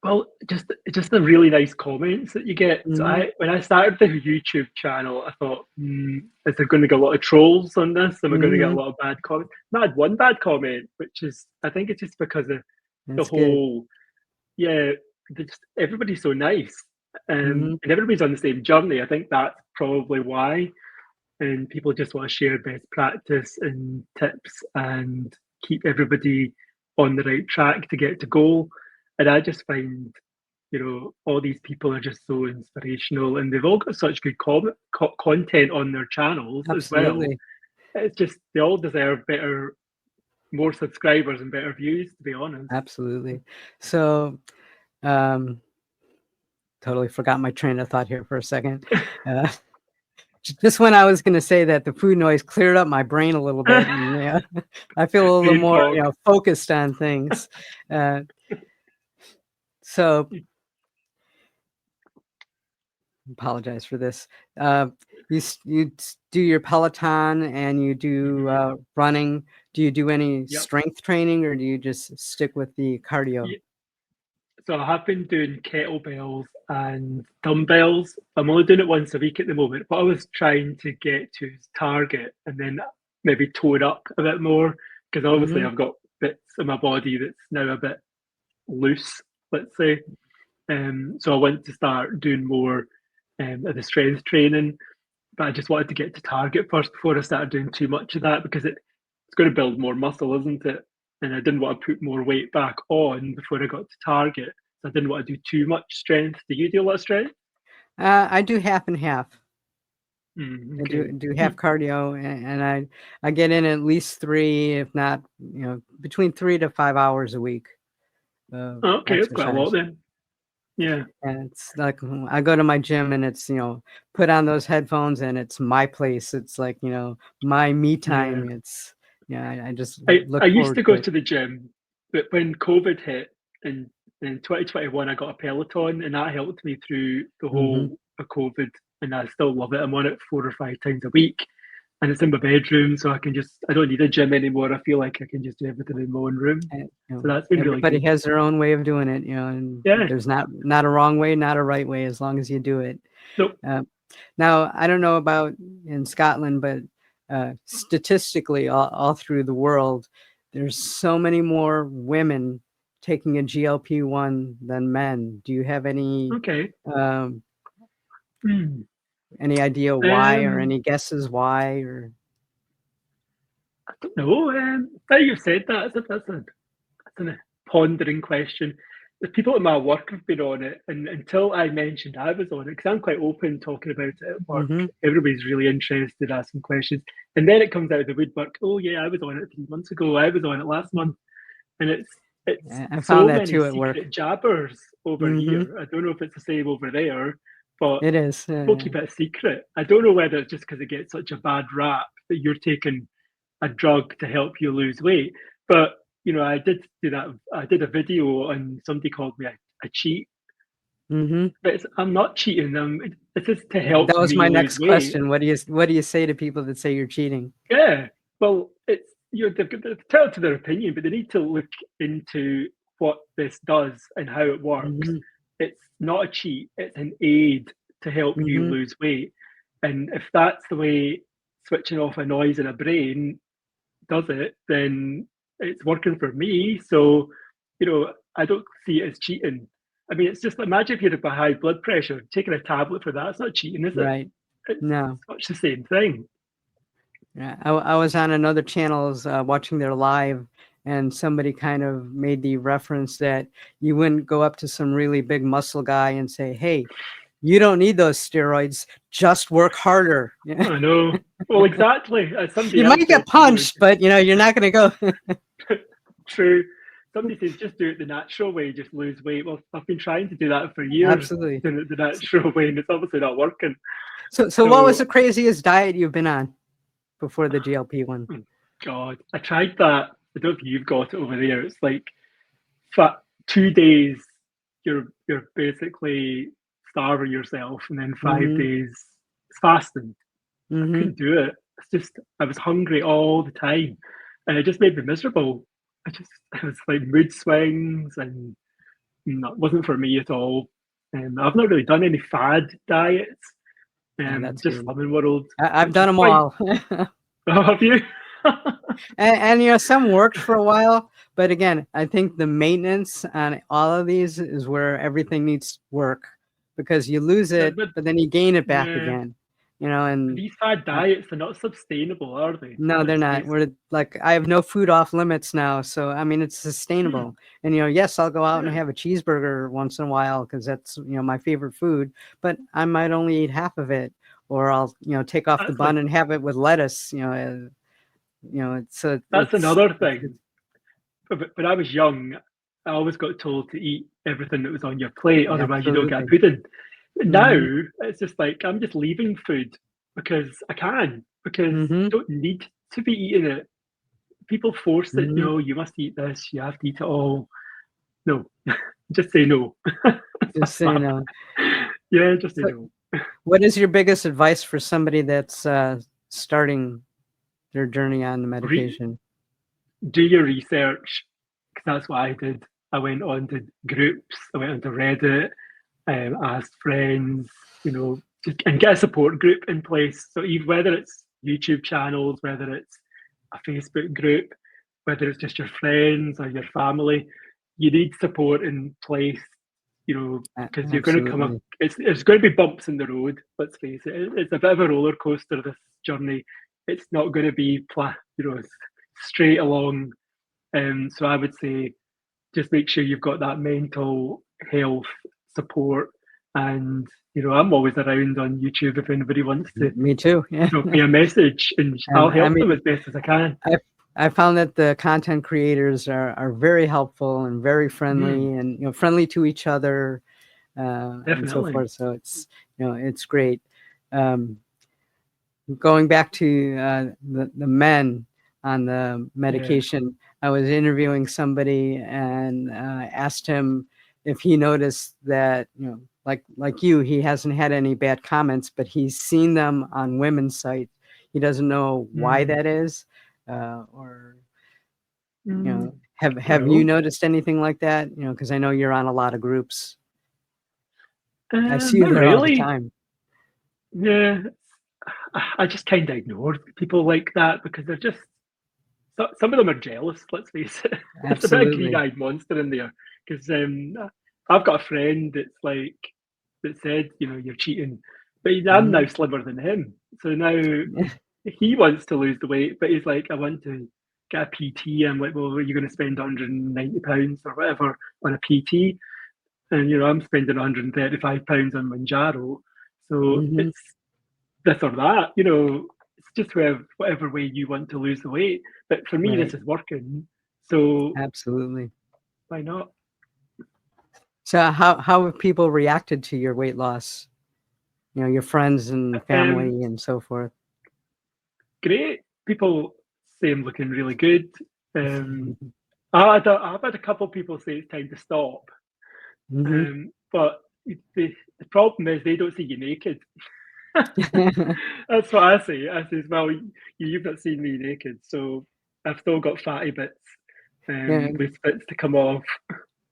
Well, just the really nice comments that you get. So Hmm. I when I started the YouTube channel, I thought, is there going to get a lot of trolls on this? Am I going to get a Hmm. lot of bad comments? I had one bad comment, which is I think it's just because of the That's good. whole, yeah, everybody's so nice, Hmm. and everybody's on the same journey. I think that's probably why, and people just want to share best practice and tips and keep everybody on the right track to get to goal. And I just find, all these people are just so inspirational, and they've all got such good content on their channels as well. Absolutely. It's just they all deserve better, more subscribers and better views, to be honest. Absolutely. So, um, totally forgot my train of thought here for a second. Uh, just when I was going to say that the food noise cleared up my brain a little bit, and I feel a little Brain more, fog. focused on things. Uh, so apologize for this. Uh, do your Peloton and you do Mhm. running. Do you do any Yep. strength training or do you just stick with the cardio? So I have been doing kettlebells and dumbbells. I'm only doing it once a week at the moment. What I was trying to get to is target and then maybe tone up a bit more because obviously Hmm. I've got bits of my body that's now a bit loose, let's say. So I want to start doing more of the strength training, but I just wanted to get to target first before I started doing too much of that because it's going to build more muscle, isn't it? And I didn't want to put more weight back on before I got to target. So I didn't want to do too much strength. Do you do a lot of strength? I do half and half. I Okay. do half cardio, and I get in at least three, if not, between 3 to 5 hours a week of Okay, that's quite a lot exercise. then. Yeah. And it's like I go to my gym and it's, put on those headphones and it's my place. It's like, my me Yeah. time. It's, I just I look used forward to to go it. to the gym, but when COVID hit in 2021, I got a Peloton and that helped me through the Hmm. whole of COVID. And I still love it. I'm on it 4 or 5 times a week and it's in my bedroom. So I don't need a gym anymore. I feel like I can just do everything in my own room. And, So that's been really everybody good. has their own way of doing it, and Yeah. there's not a wrong way, not a right way, as long as you do it. Nope. Uh, Now, I don't know about in Scotland, but statistically, all through the world, there's so many more women taking a GLP-1 than men. Do you have Okay. um, Hmm. any idea why, or Um, any guesses why? Or I don't know. Now you've said that, that's a pondering question. The people at my work have been on it, and until I mentioned I was on it, because I'm quite open talking about it at work, mm-hmm. everybody's really interested, asking questions. And then it comes out of the woodwork, oh yeah, I was on it 3 months ago, I was on it last month. And it's I found so that many too at work. secret jabbers over Mm-hmm. here. I don't know if it's the same over there, but It is. people keep it a secret. I don't know whether it's just because it gets such a bad rap that you're taking a drug to help you lose weight. But I did do that. I did a video and somebody called me a cheat, Mm-hmm. but I'm not cheating them. It's just to help That was me my lose next weight. question. What do you say to people that say you're cheating? Yeah. Well, it's they've got to tell to their opinion, but they need to look into what this does and how it works. Mm-hmm. It's not a cheat, it's an aid to help you Mm-hmm. lose weight. And if that's the way switching off a noise in a brain does it, then it's working for me. So, I don't see it as cheating. I mean, it's just imagine if you had a high blood pressure, taking a tablet for that, it's not cheating, is it? Right. It's No. much the same thing. Yeah, I was on another channels watching their live, and somebody kind of made the reference that you wouldn't go up to some really big muscle guy and say, "Hey, you don't need those steroids. Just work harder." Yeah. I know. Well, exactly. As somebody You else might said, get punched, but you're not going to go. true. Somebody says just do it the natural way, just lose weight. Well, I've been trying to do that for years, Absolutely. doing it the natural way, and it's obviously not working. So what was So, the craziest diet you've been on before the GLP-1? oh God, I tried that. I don't know if you've got it over there. It's like 2 days, you're basically starving yourself, and then five Mm-hmm. days fasting. I Mm-hmm. couldn't do it. It's just I was hungry all the time, and it just made me miserable. I was like mood swings, and that wasn't for me at all. I've not really done any fad diets. Yeah, that's Just good. Slimming World, I've which done is them quite. all. Oh, have you? And some worked for a while, but again, I think the maintenance on all of these is where everything needs work, because you lose but, it, but but then you gain it back yeah, again. And these fad uh, diets are not sustainable, are they? no, they're Let's not. face it. We're like, I have no food off limits now, so I mean, it's Hmm, sustainable. And yes, I'll go out and yeah, have a cheeseburger once in a while because that's my favorite food, but I might only eat half of it, or I'll take off the exactly. bun and have it with lettuce. It's That's another thing. But when I was young, I always got told to eat everything that was on your plate, otherwise you don't get a absolutely. pudding. Now Mhm. it's just like I'm just leaving food because I can, because you Mhm. don't need to be eating it. People force it, Mhm. no, you must eat this, you have to eat it all. No, just say no. Just That's so you that. know. Yeah, just say So, no. what is your biggest advice for somebody that's starting their journey on the Re- medication? do your research, because that's what I did. I went on to groups, I went onto Reddit, asked friends, and get a support group in place. So even whether it's YouTube channels, whether it's a Facebook group, whether it's just your friends or your family, you need support in place. Because you're going to come up. Absolutely. It's going to be bumps in the road. Let's face it. It's a bit of a roller coaster. This journey. It's not going to be straight along. So I would say just make sure you've got that mental health support. And I'm always around on YouTube if anybody wants to Me too. Yeah. drop me a message, and I'll I help them as mean, best as I can. I I found that the content creators are very helpful and very Mm, friendly, and friendly to each other, and so definitely. forth. So it's great. Um, Going back to the men on the Yeah. medication, I was interviewing somebody and asked him if he noticed that, like you, he hasn't had any bad comments, but he's seen them on women's sites. He doesn't know why Mm, that is, or have you well, noticed anything like that? Because I know you're on a lot of groups. I see you not there all the really. time. Yeah, I just kind of ignore people like that because they're just some of them are jealous. Let's face it. There's a bit of Absolutely. green-eyed monster in there because I've got a friend that's like that said, you're cheating, but I'm now Mhm. slimmer than him. So now he wants to lose the weight, but he's like, I want to get a PT. I'm like, well, are you going to spend £190 or whatever on a PT? And I'm spending £135 on Mounjaro. So Mhm. it's this or that. It's just whatever way you want to lose the weight. But for me, this Right. is working. So Absolutely. why not? So how have people reacted to your weight loss? Your friends and Um, family and so forth. Great. People say I'm looking really good. I've had a couple of people say it's time to stop. Mhm. But the problem is they don't see you naked. That's what I say. I say, well, you've not seen me naked, so I've still got fatty bits, Yeah, loose bits to come off.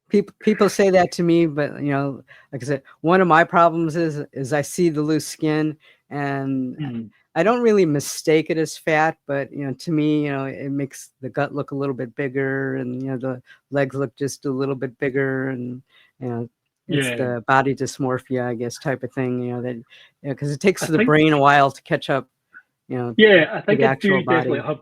people say that to me, but like I said, one of my problems is I see the loose skin, and Mm, I don't really mistake it as fat, but to me, it makes the gut look a little bit bigger, and the legs look just a little bit bigger, and you know it's yeah, the body dysmorphia, I guess, type of thing. That because it takes I the think, brain a while to catch up, you know, yeah, I to think the I actual do definitely body. have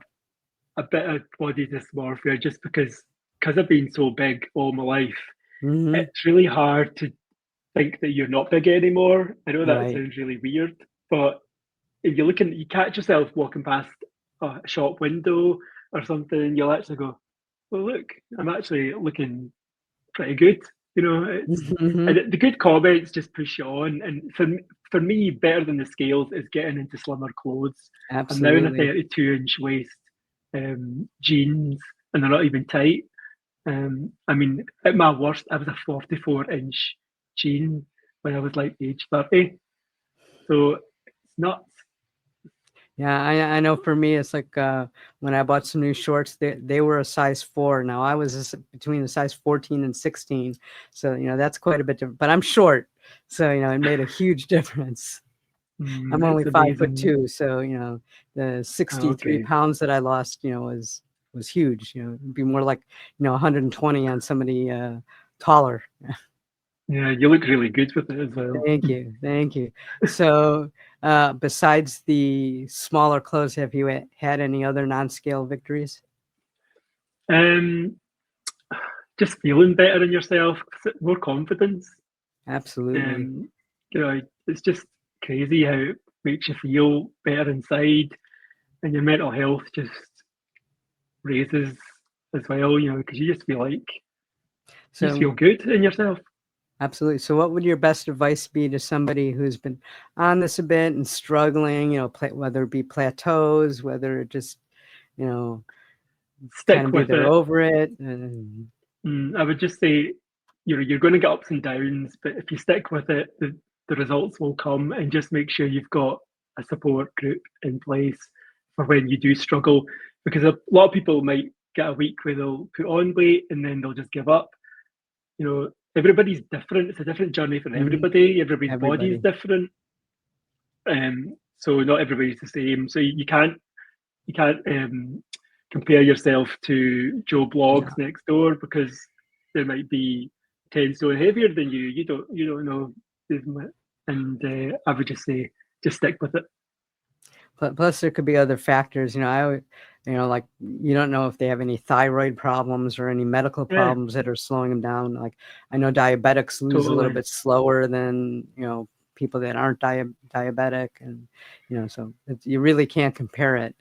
a bit of body dysmorphia just because I've been so big all my life. Hmm. It's really hard to think that you're not big anymore. I know that Right. sounds really weird, but if you catch yourself walking past a shop window or something, and you'll actually go, "Well, look, I'm actually looking pretty good." It's Hmm. and the good comments just push you on. And for me, better than the scales is getting into slimmer clothes. I'm now in a Absolutely. 32-inch waist, jeans, and they're not even tight. I mean, at my worst, I was a 44-inch jean when I was like age 30. So it's nuts. Yeah, I know for me, it's like when I bought some new shorts, they were a size 4. Now I was between a size 14 and 16. So, that's quite a bit different, but I'm short. So, it made a huge difference. I'm only It's 5'2". amazing. So, the Oh, 63 okay. pounds that I lost, was huge. It'd be more like, 120 on somebody taller. Yeah, you look really good with it as well. Thank you, thank you. So, besides the smaller clothes, have you had any other non-scale victories? Um, just feeling better in yourself, more confidence. Absolutely. Um, it's just crazy how it makes you feel better inside, and your mental health just raises as well. Because you just feel So, good in yourself. absolutely. So, what would your best advice be to somebody who's been on this a bit and struggling? Whether it be plateaus, whether it just, you know, kind Stick of be with they're it. over it. And, I would just say you're going to get ups and downs, but if you stick with it, the results will come. And just make sure you've got a support group in place for when you do struggle, because a lot of people might get a week where they'll put on weight and then they'll just give up. Everybody's different. It's a different journey for mhm, everybody. Everybody's body is everybody. different, so not everybody's the same. So you can't compare yourself to Joe Blogs No. next door, because there might be 10 stone heavier than you. You don't know, and I would just say just stick with it. Plus, there could be other factors. Like you don't know if they have any thyroid problems or any medical Yeah, problems that are slowing them down. Like I know diabetics lose a little totally. bit slower than people that aren't diabetic, and so you really can't compare it.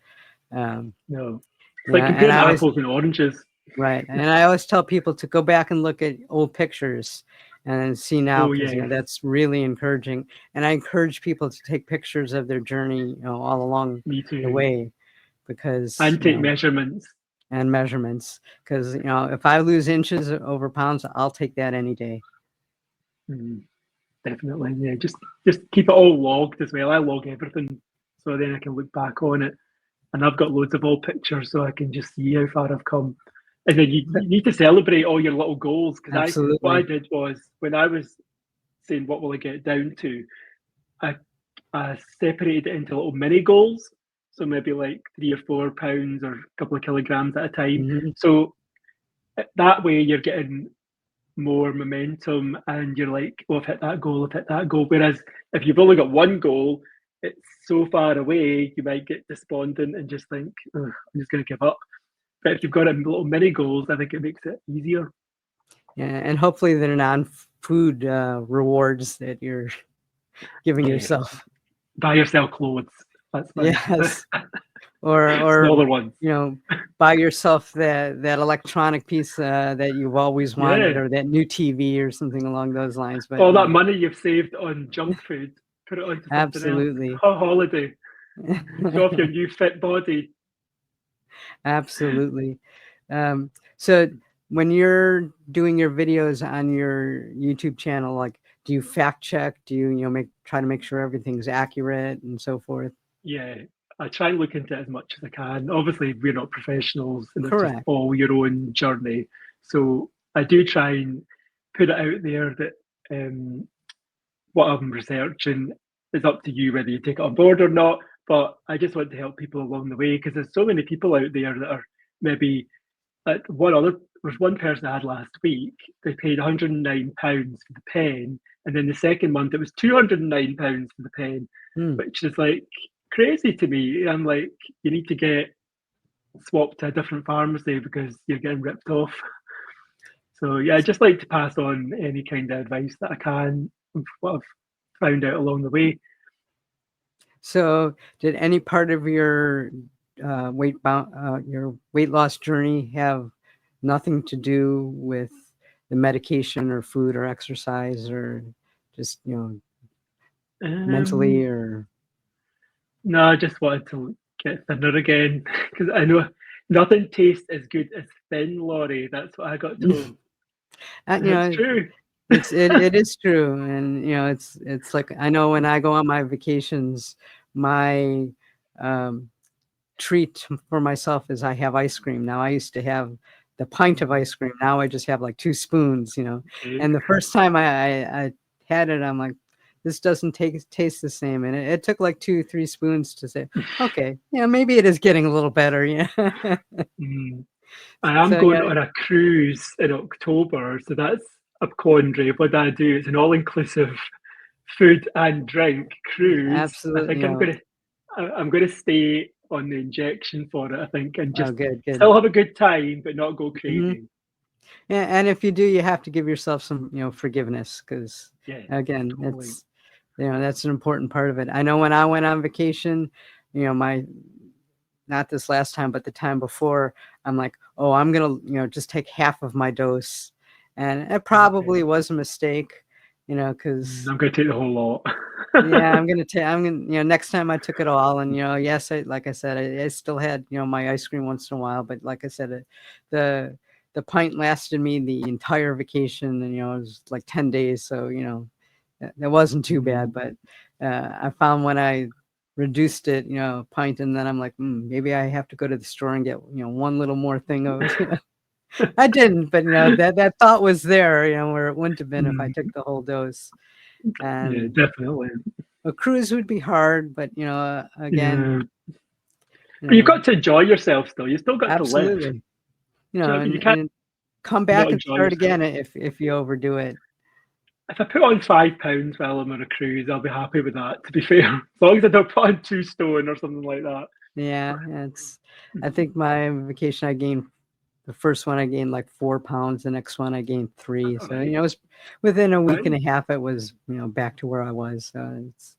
Um, No, it's like and comparing I always apples and oranges. right, and I always tell people to go back and look at old pictures and see now, Oh because yes, that's really encouraging. And I encourage people to take pictures of their journey, all along me the too. way, because And take measurements. and measurements, because if I lose inches over pounds, I'll take that any day. Mm, definitely, yeah. Just keep it all logged as well. I log everything, so then I can look back on it, and I've got loads of old pictures, so I can just see how far I've come. And then you need to celebrate all your little goals, because what I Absolutely. did was, when I was saying what will I get down to, I I separated it into little mini goals. so maybe like 3 or 4 pounds or a couple of kilograms at a time. Mhm. So that way you're getting more momentum and you're like, oh, I've hit that goal, I've hit that goal. Whereas if you've only got one goal, it's so far away, you might get despondent and just think, I'm just going to give up. But if you've got little mini goals, I think it makes it easier. Yeah, and hopefully they're non-food rewards that you're giving Yeah, yourself. buy yourself clothes. That's my Yes, or smaller ones. buy yourself that electronic piece that you've always wanted, Yeah, or that new TV or something along those lines. But all that money you've saved on junk food, put it onto something else. absolutely. A holiday, show off your new fit body. Absolutely. So when you're doing your videos on your YouTube channel, like, do you fact check? Do you, try to make sure everything's accurate and so forth? Yeah, I try and look into it as much as I can. Obviously, we're not professionals, and it's just Correct. all your own journey. So I do try and put it out there that what I'm researching is up to you whether you take it on board or not. But I just want to help people along the way because there's so many people out there that are maybe like there's one person I had last week. They paid £109 for the pen, and then the second month it was £209 for the pen, Hmm. which is like crazy to me. I'm like, you need to get swapped to a different pharmacy because you're getting ripped off. So yeah, I just like to pass on any kind of advice that I can of what I've found out along the way. So did any part of your your weight loss journey have nothing to do with the medication or food or exercise, or just, mentally, Um, or no, I just wanted to get thinner again because I know nothing tastes as good as thin, Laurie. That's what I got told. you And it's know, true. it is true, and it's like, I know when I go on my vacations, my um, treat for myself is I have ice cream. Now I used to have the pint of Mm, ice cream. Now I just have like 2 spoons. okay. And the first time I had it, I'm like, this doesn't taste the same. And it took like 2, 3 spoons to say, okay, maybe it is getting a little better. Yeah. Mm. I am So going yeah, on a cruise in October, so that's a quandary. What I do is an all-inclusive food and drink cruise. I absolutely. think I'm gonna stay on the injection for it. I think and Oh, just good, good. still have a good time, but not go Hmm. crazy. And if you do, you have to give yourself some, forgiveness, because Yeah, again, totally. that's an important part of it. I know when I went on vacation, my not this last time, but the time before, I'm like, oh, I'm gonna, just take half of my dose, and it Okay. probably was a mistake, because I'm gonna take the whole lot. yeah, I'm gonna, next time I took it all, and yes, like I said, I still had, my ice cream once in a while, but like I said, the the pint lasted me the entire vacation, and it was like 10 days, so that wasn't too bad. Mm. But I found when I reduced it, a pint, and then I'm like, maybe I have to go to the store and get one little more thing of. I didn't, but that thought was there, where it wouldn't have been if I took Mm. the whole dose. Yeah, And definitely. a cruise would be hard, but again, Yeah. you But you've know, got to enjoy yourself still. You still got to live. absolutely, Do you know what I mean? You can't and come not back and enjoy start yourself. again if you overdo it. If I put on 5 pounds while I'm on a cruise, I'll be happy with that, to be fair. As long as I don't put on 2 stone or something like that. Yeah, I think my vacation, I gained the first one, I gained like 4 pounds. The next one, I gained three. All So right. it was within a week and Fine. a half. It was back to where I was. It's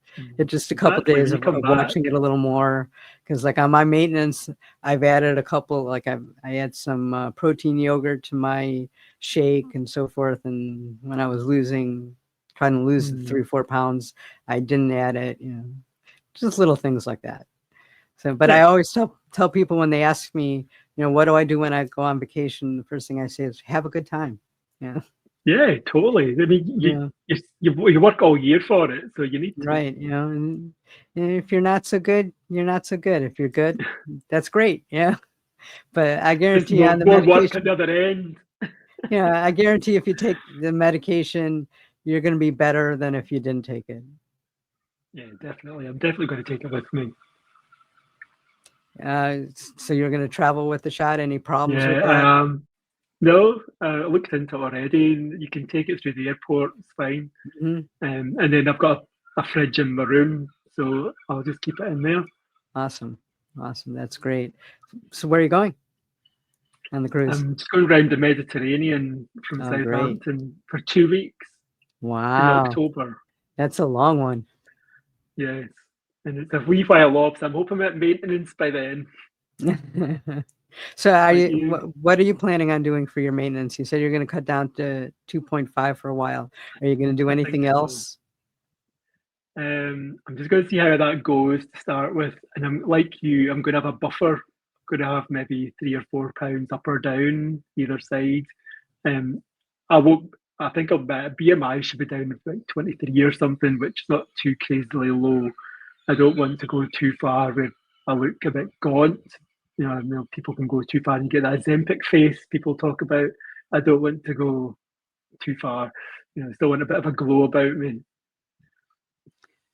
just a couple Exactly. days You come of back. watching it a little more, because like on my maintenance, I've added a couple. Like I add some protein yogurt to my shake and so forth. And when I was trying to lose the Mm. 3 or 4 pounds, I didn't add it. Just little things like that. So, but I Yeah. always tell people when they ask me, what do I do when I go on vacation? The first thing I say is have a good time. Yeah, Yeah, totally. I mean, yeah, you work all year for it, so you need to. right. And if you're not so good, you're not so good. If you're good, that's great. Yeah, but I Just guarantee more on the more work at the medication, other end. yeah, I guarantee if you take the medication, you're going to be better than if you didn't take it. Yeah, definitely. I'm definitely going to take it with me. So you're going to travel with the shot. Any problems Yeah, with that? I am. No, I looked into it already, and you can take it through the airport. It's fine. Mhm. And then I've got a fridge in my room, so I'll just keep it in there. Awesome. Awesome. That's great. So where are you going on the cruise? I'm just going around the Mediterranean from Oh, great. Southampton for 2 weeks in Wow. October. That's a long one. Yes, and it's a wee while off, so I'm hoping I'm at maintenance by then. So are Like you, you, what are you planning on doing for your maintenance? You said you're going to cut down to 2.5 for a while. Are you going to do I think anything so. else? I'm just going to see how that goes to start with, and I'm like you. I'm going to have a buffer. I'm going to have maybe 3 or 4 pounds up or down either side. Um, I won't. I think I'll BMI should be down to like 23 or something, which is not too crazily low. I don't want to go too far where I look a bit gaunt. People can go too far and get that Zempic face people talk about. I don't want to go too far. I still want a bit of a glow about me.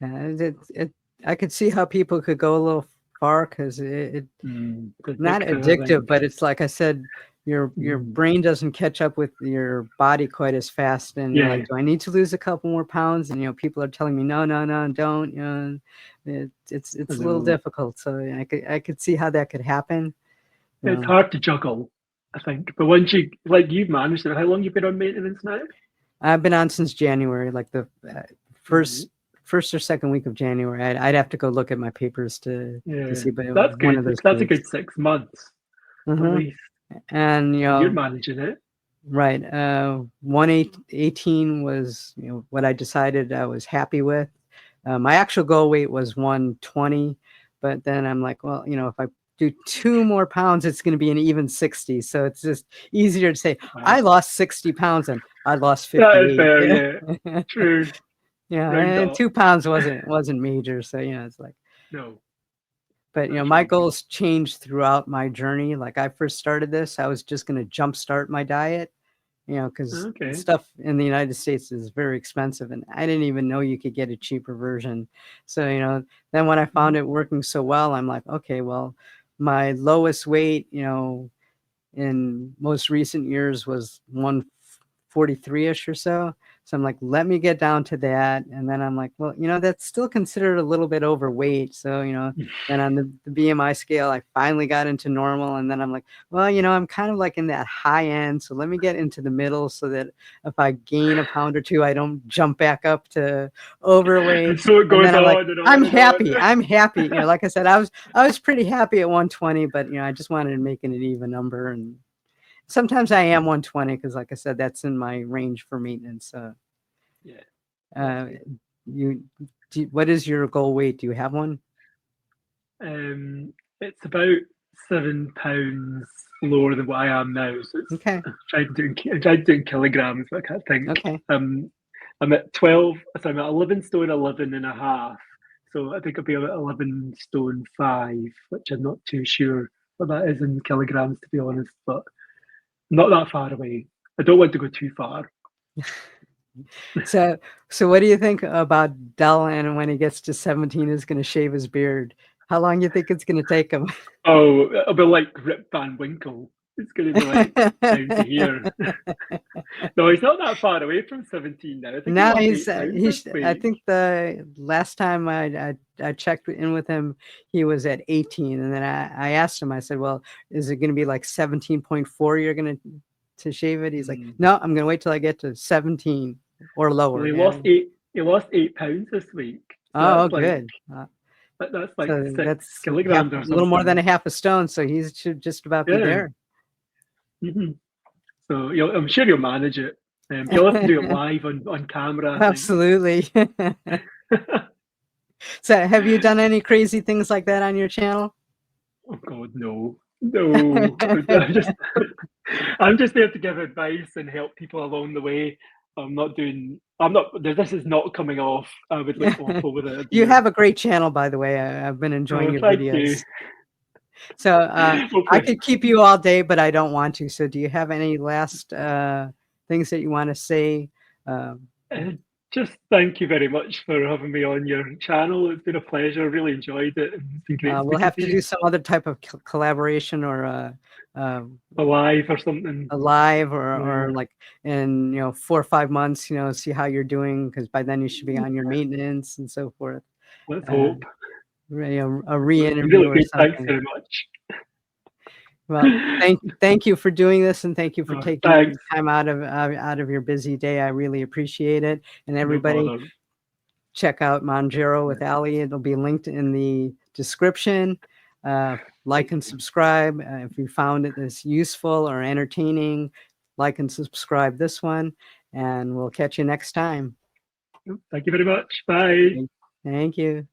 I could see how people could go a little far because it It's not addictive, I addictive, think. but it's like I said, your Mm, brain doesn't catch up with your body quite as fast, and you're yeah, like, do I need to lose a couple more pounds? And people are telling me, no, no, no, don't. I It's a little know. difficult. So I could see how that could happen. It's Um, hard to juggle, I think. But once you've managed it, how long you been on maintenance now? I've been on since January, like the first Right. first or second week of January. I'd have to go look at my papers to Yeah, see, but that's one good. of those That's a weeks. good 6 months at Hmm. least. And And you're managing it. right, 118 was what I decided I was happy with. My actual goal weight was 120, but then I'm like, well, if I do 2 more pounds, it's going to be an even 60. So it's just easier to say I Right. lost 60 pounds and I lost That is 58. fair, yeah. True. Yeah, Round and up. 2 pounds wasn't major. So it's like, No, but that's my really good. goals changed throughout my journey. Like I first started this, I was just going to jumpstart my diet, because Okay. stuff in the United States is very expensive, and I didn't even know you could get a cheaper version. So, then when I found Mhm. it working so well, I'm like, okay, well, my lowest weight, in most recent years was 143-ish or so. So I'm like, let me get down to that. And then I'm like, well, that's still considered a little bit overweight. So, then on the BMI scale, I finally got into normal. And then I'm like, well, I'm kind of like in that high end. So let me get into the middle so that if I gain a pound or two, I don't jump back up to overweight. And so it And goes then I'm like, on and I'm on and on. happy. I'm happy. Like I said, I was pretty happy at 120, but I just wanted to make it an even number. And sometimes I am 120 because, like I said, that's in my range for maintenance. Yeah, that's Uh, good. you, what is your goal weight? Do you have one? It's about 7 pounds lower than what I am now. So it's Okay. I tried doing kilograms, but I can't think. Okay. I'm at 12, so I'm at 11 stone 11 and a half. So I think I'll be about 11 stone 5, which I'm not too sure what that is in kilograms, to be honest, but not that far away. I don't want to go too far. So, what do you think about Dylan when he gets to 17 is going to shave his beard? How long do you think it's going to take him? Oh, it'll be like Rip Van Winkle. It's going to be like down to here. No, he's not that far away from 17 now. I think he Now lost 8 pounds this I week. think the last time I checked in with him, he was at 18. And then I asked him, I said, well, is it going to be like 17.4 you're going to shave it? He's like, Mm. no, I'm going to wait till I get to 17 or Well, lower. he Yeah. lost eight. He lost 8 pounds this week. So Oh, good. that's like So six that's kilograms a or little more than something. a half a stone. So he should just about be Yeah. there. Hmm. So I'm sure you'll manage it. You'll have to do it live on camera, I think. Absolutely. So have you done any crazy things like that on your channel? Oh God, no, no. I'm just I'm just there to give advice and help people along the way. I'm not doing. I'm not. This is not coming off. I would look awful with it, You dear. have a great channel, by the way. I've been enjoying Oh, your thank you. videos. So I Hopefully, could keep you all day, but I don't want to. So do you have any last things that you want to say? Um, Just thank you very much for having me on your channel. It's been a pleasure. Really enjoyed it, and it's been great We'll speaking have to to you. do some other type of collaboration or uh, Alive or something. a live Yeah, or like in 4 or 5 months, see how you're doing, because by then you should be on your maintenance and so forth. let's Uh, hope. a It's been re-interview really or good. Thanks something. very much. Well, thank you for doing this, and thank you for taking Thanks. time out of your busy day. I really appreciate it. And No everybody, bother. check out Mounjaro with Ali. It'll be linked in the description. Like and subscribe. If you found it as useful or entertaining, like and subscribe this one, and we'll catch you next time. Thank you very much. Bye. Thank you.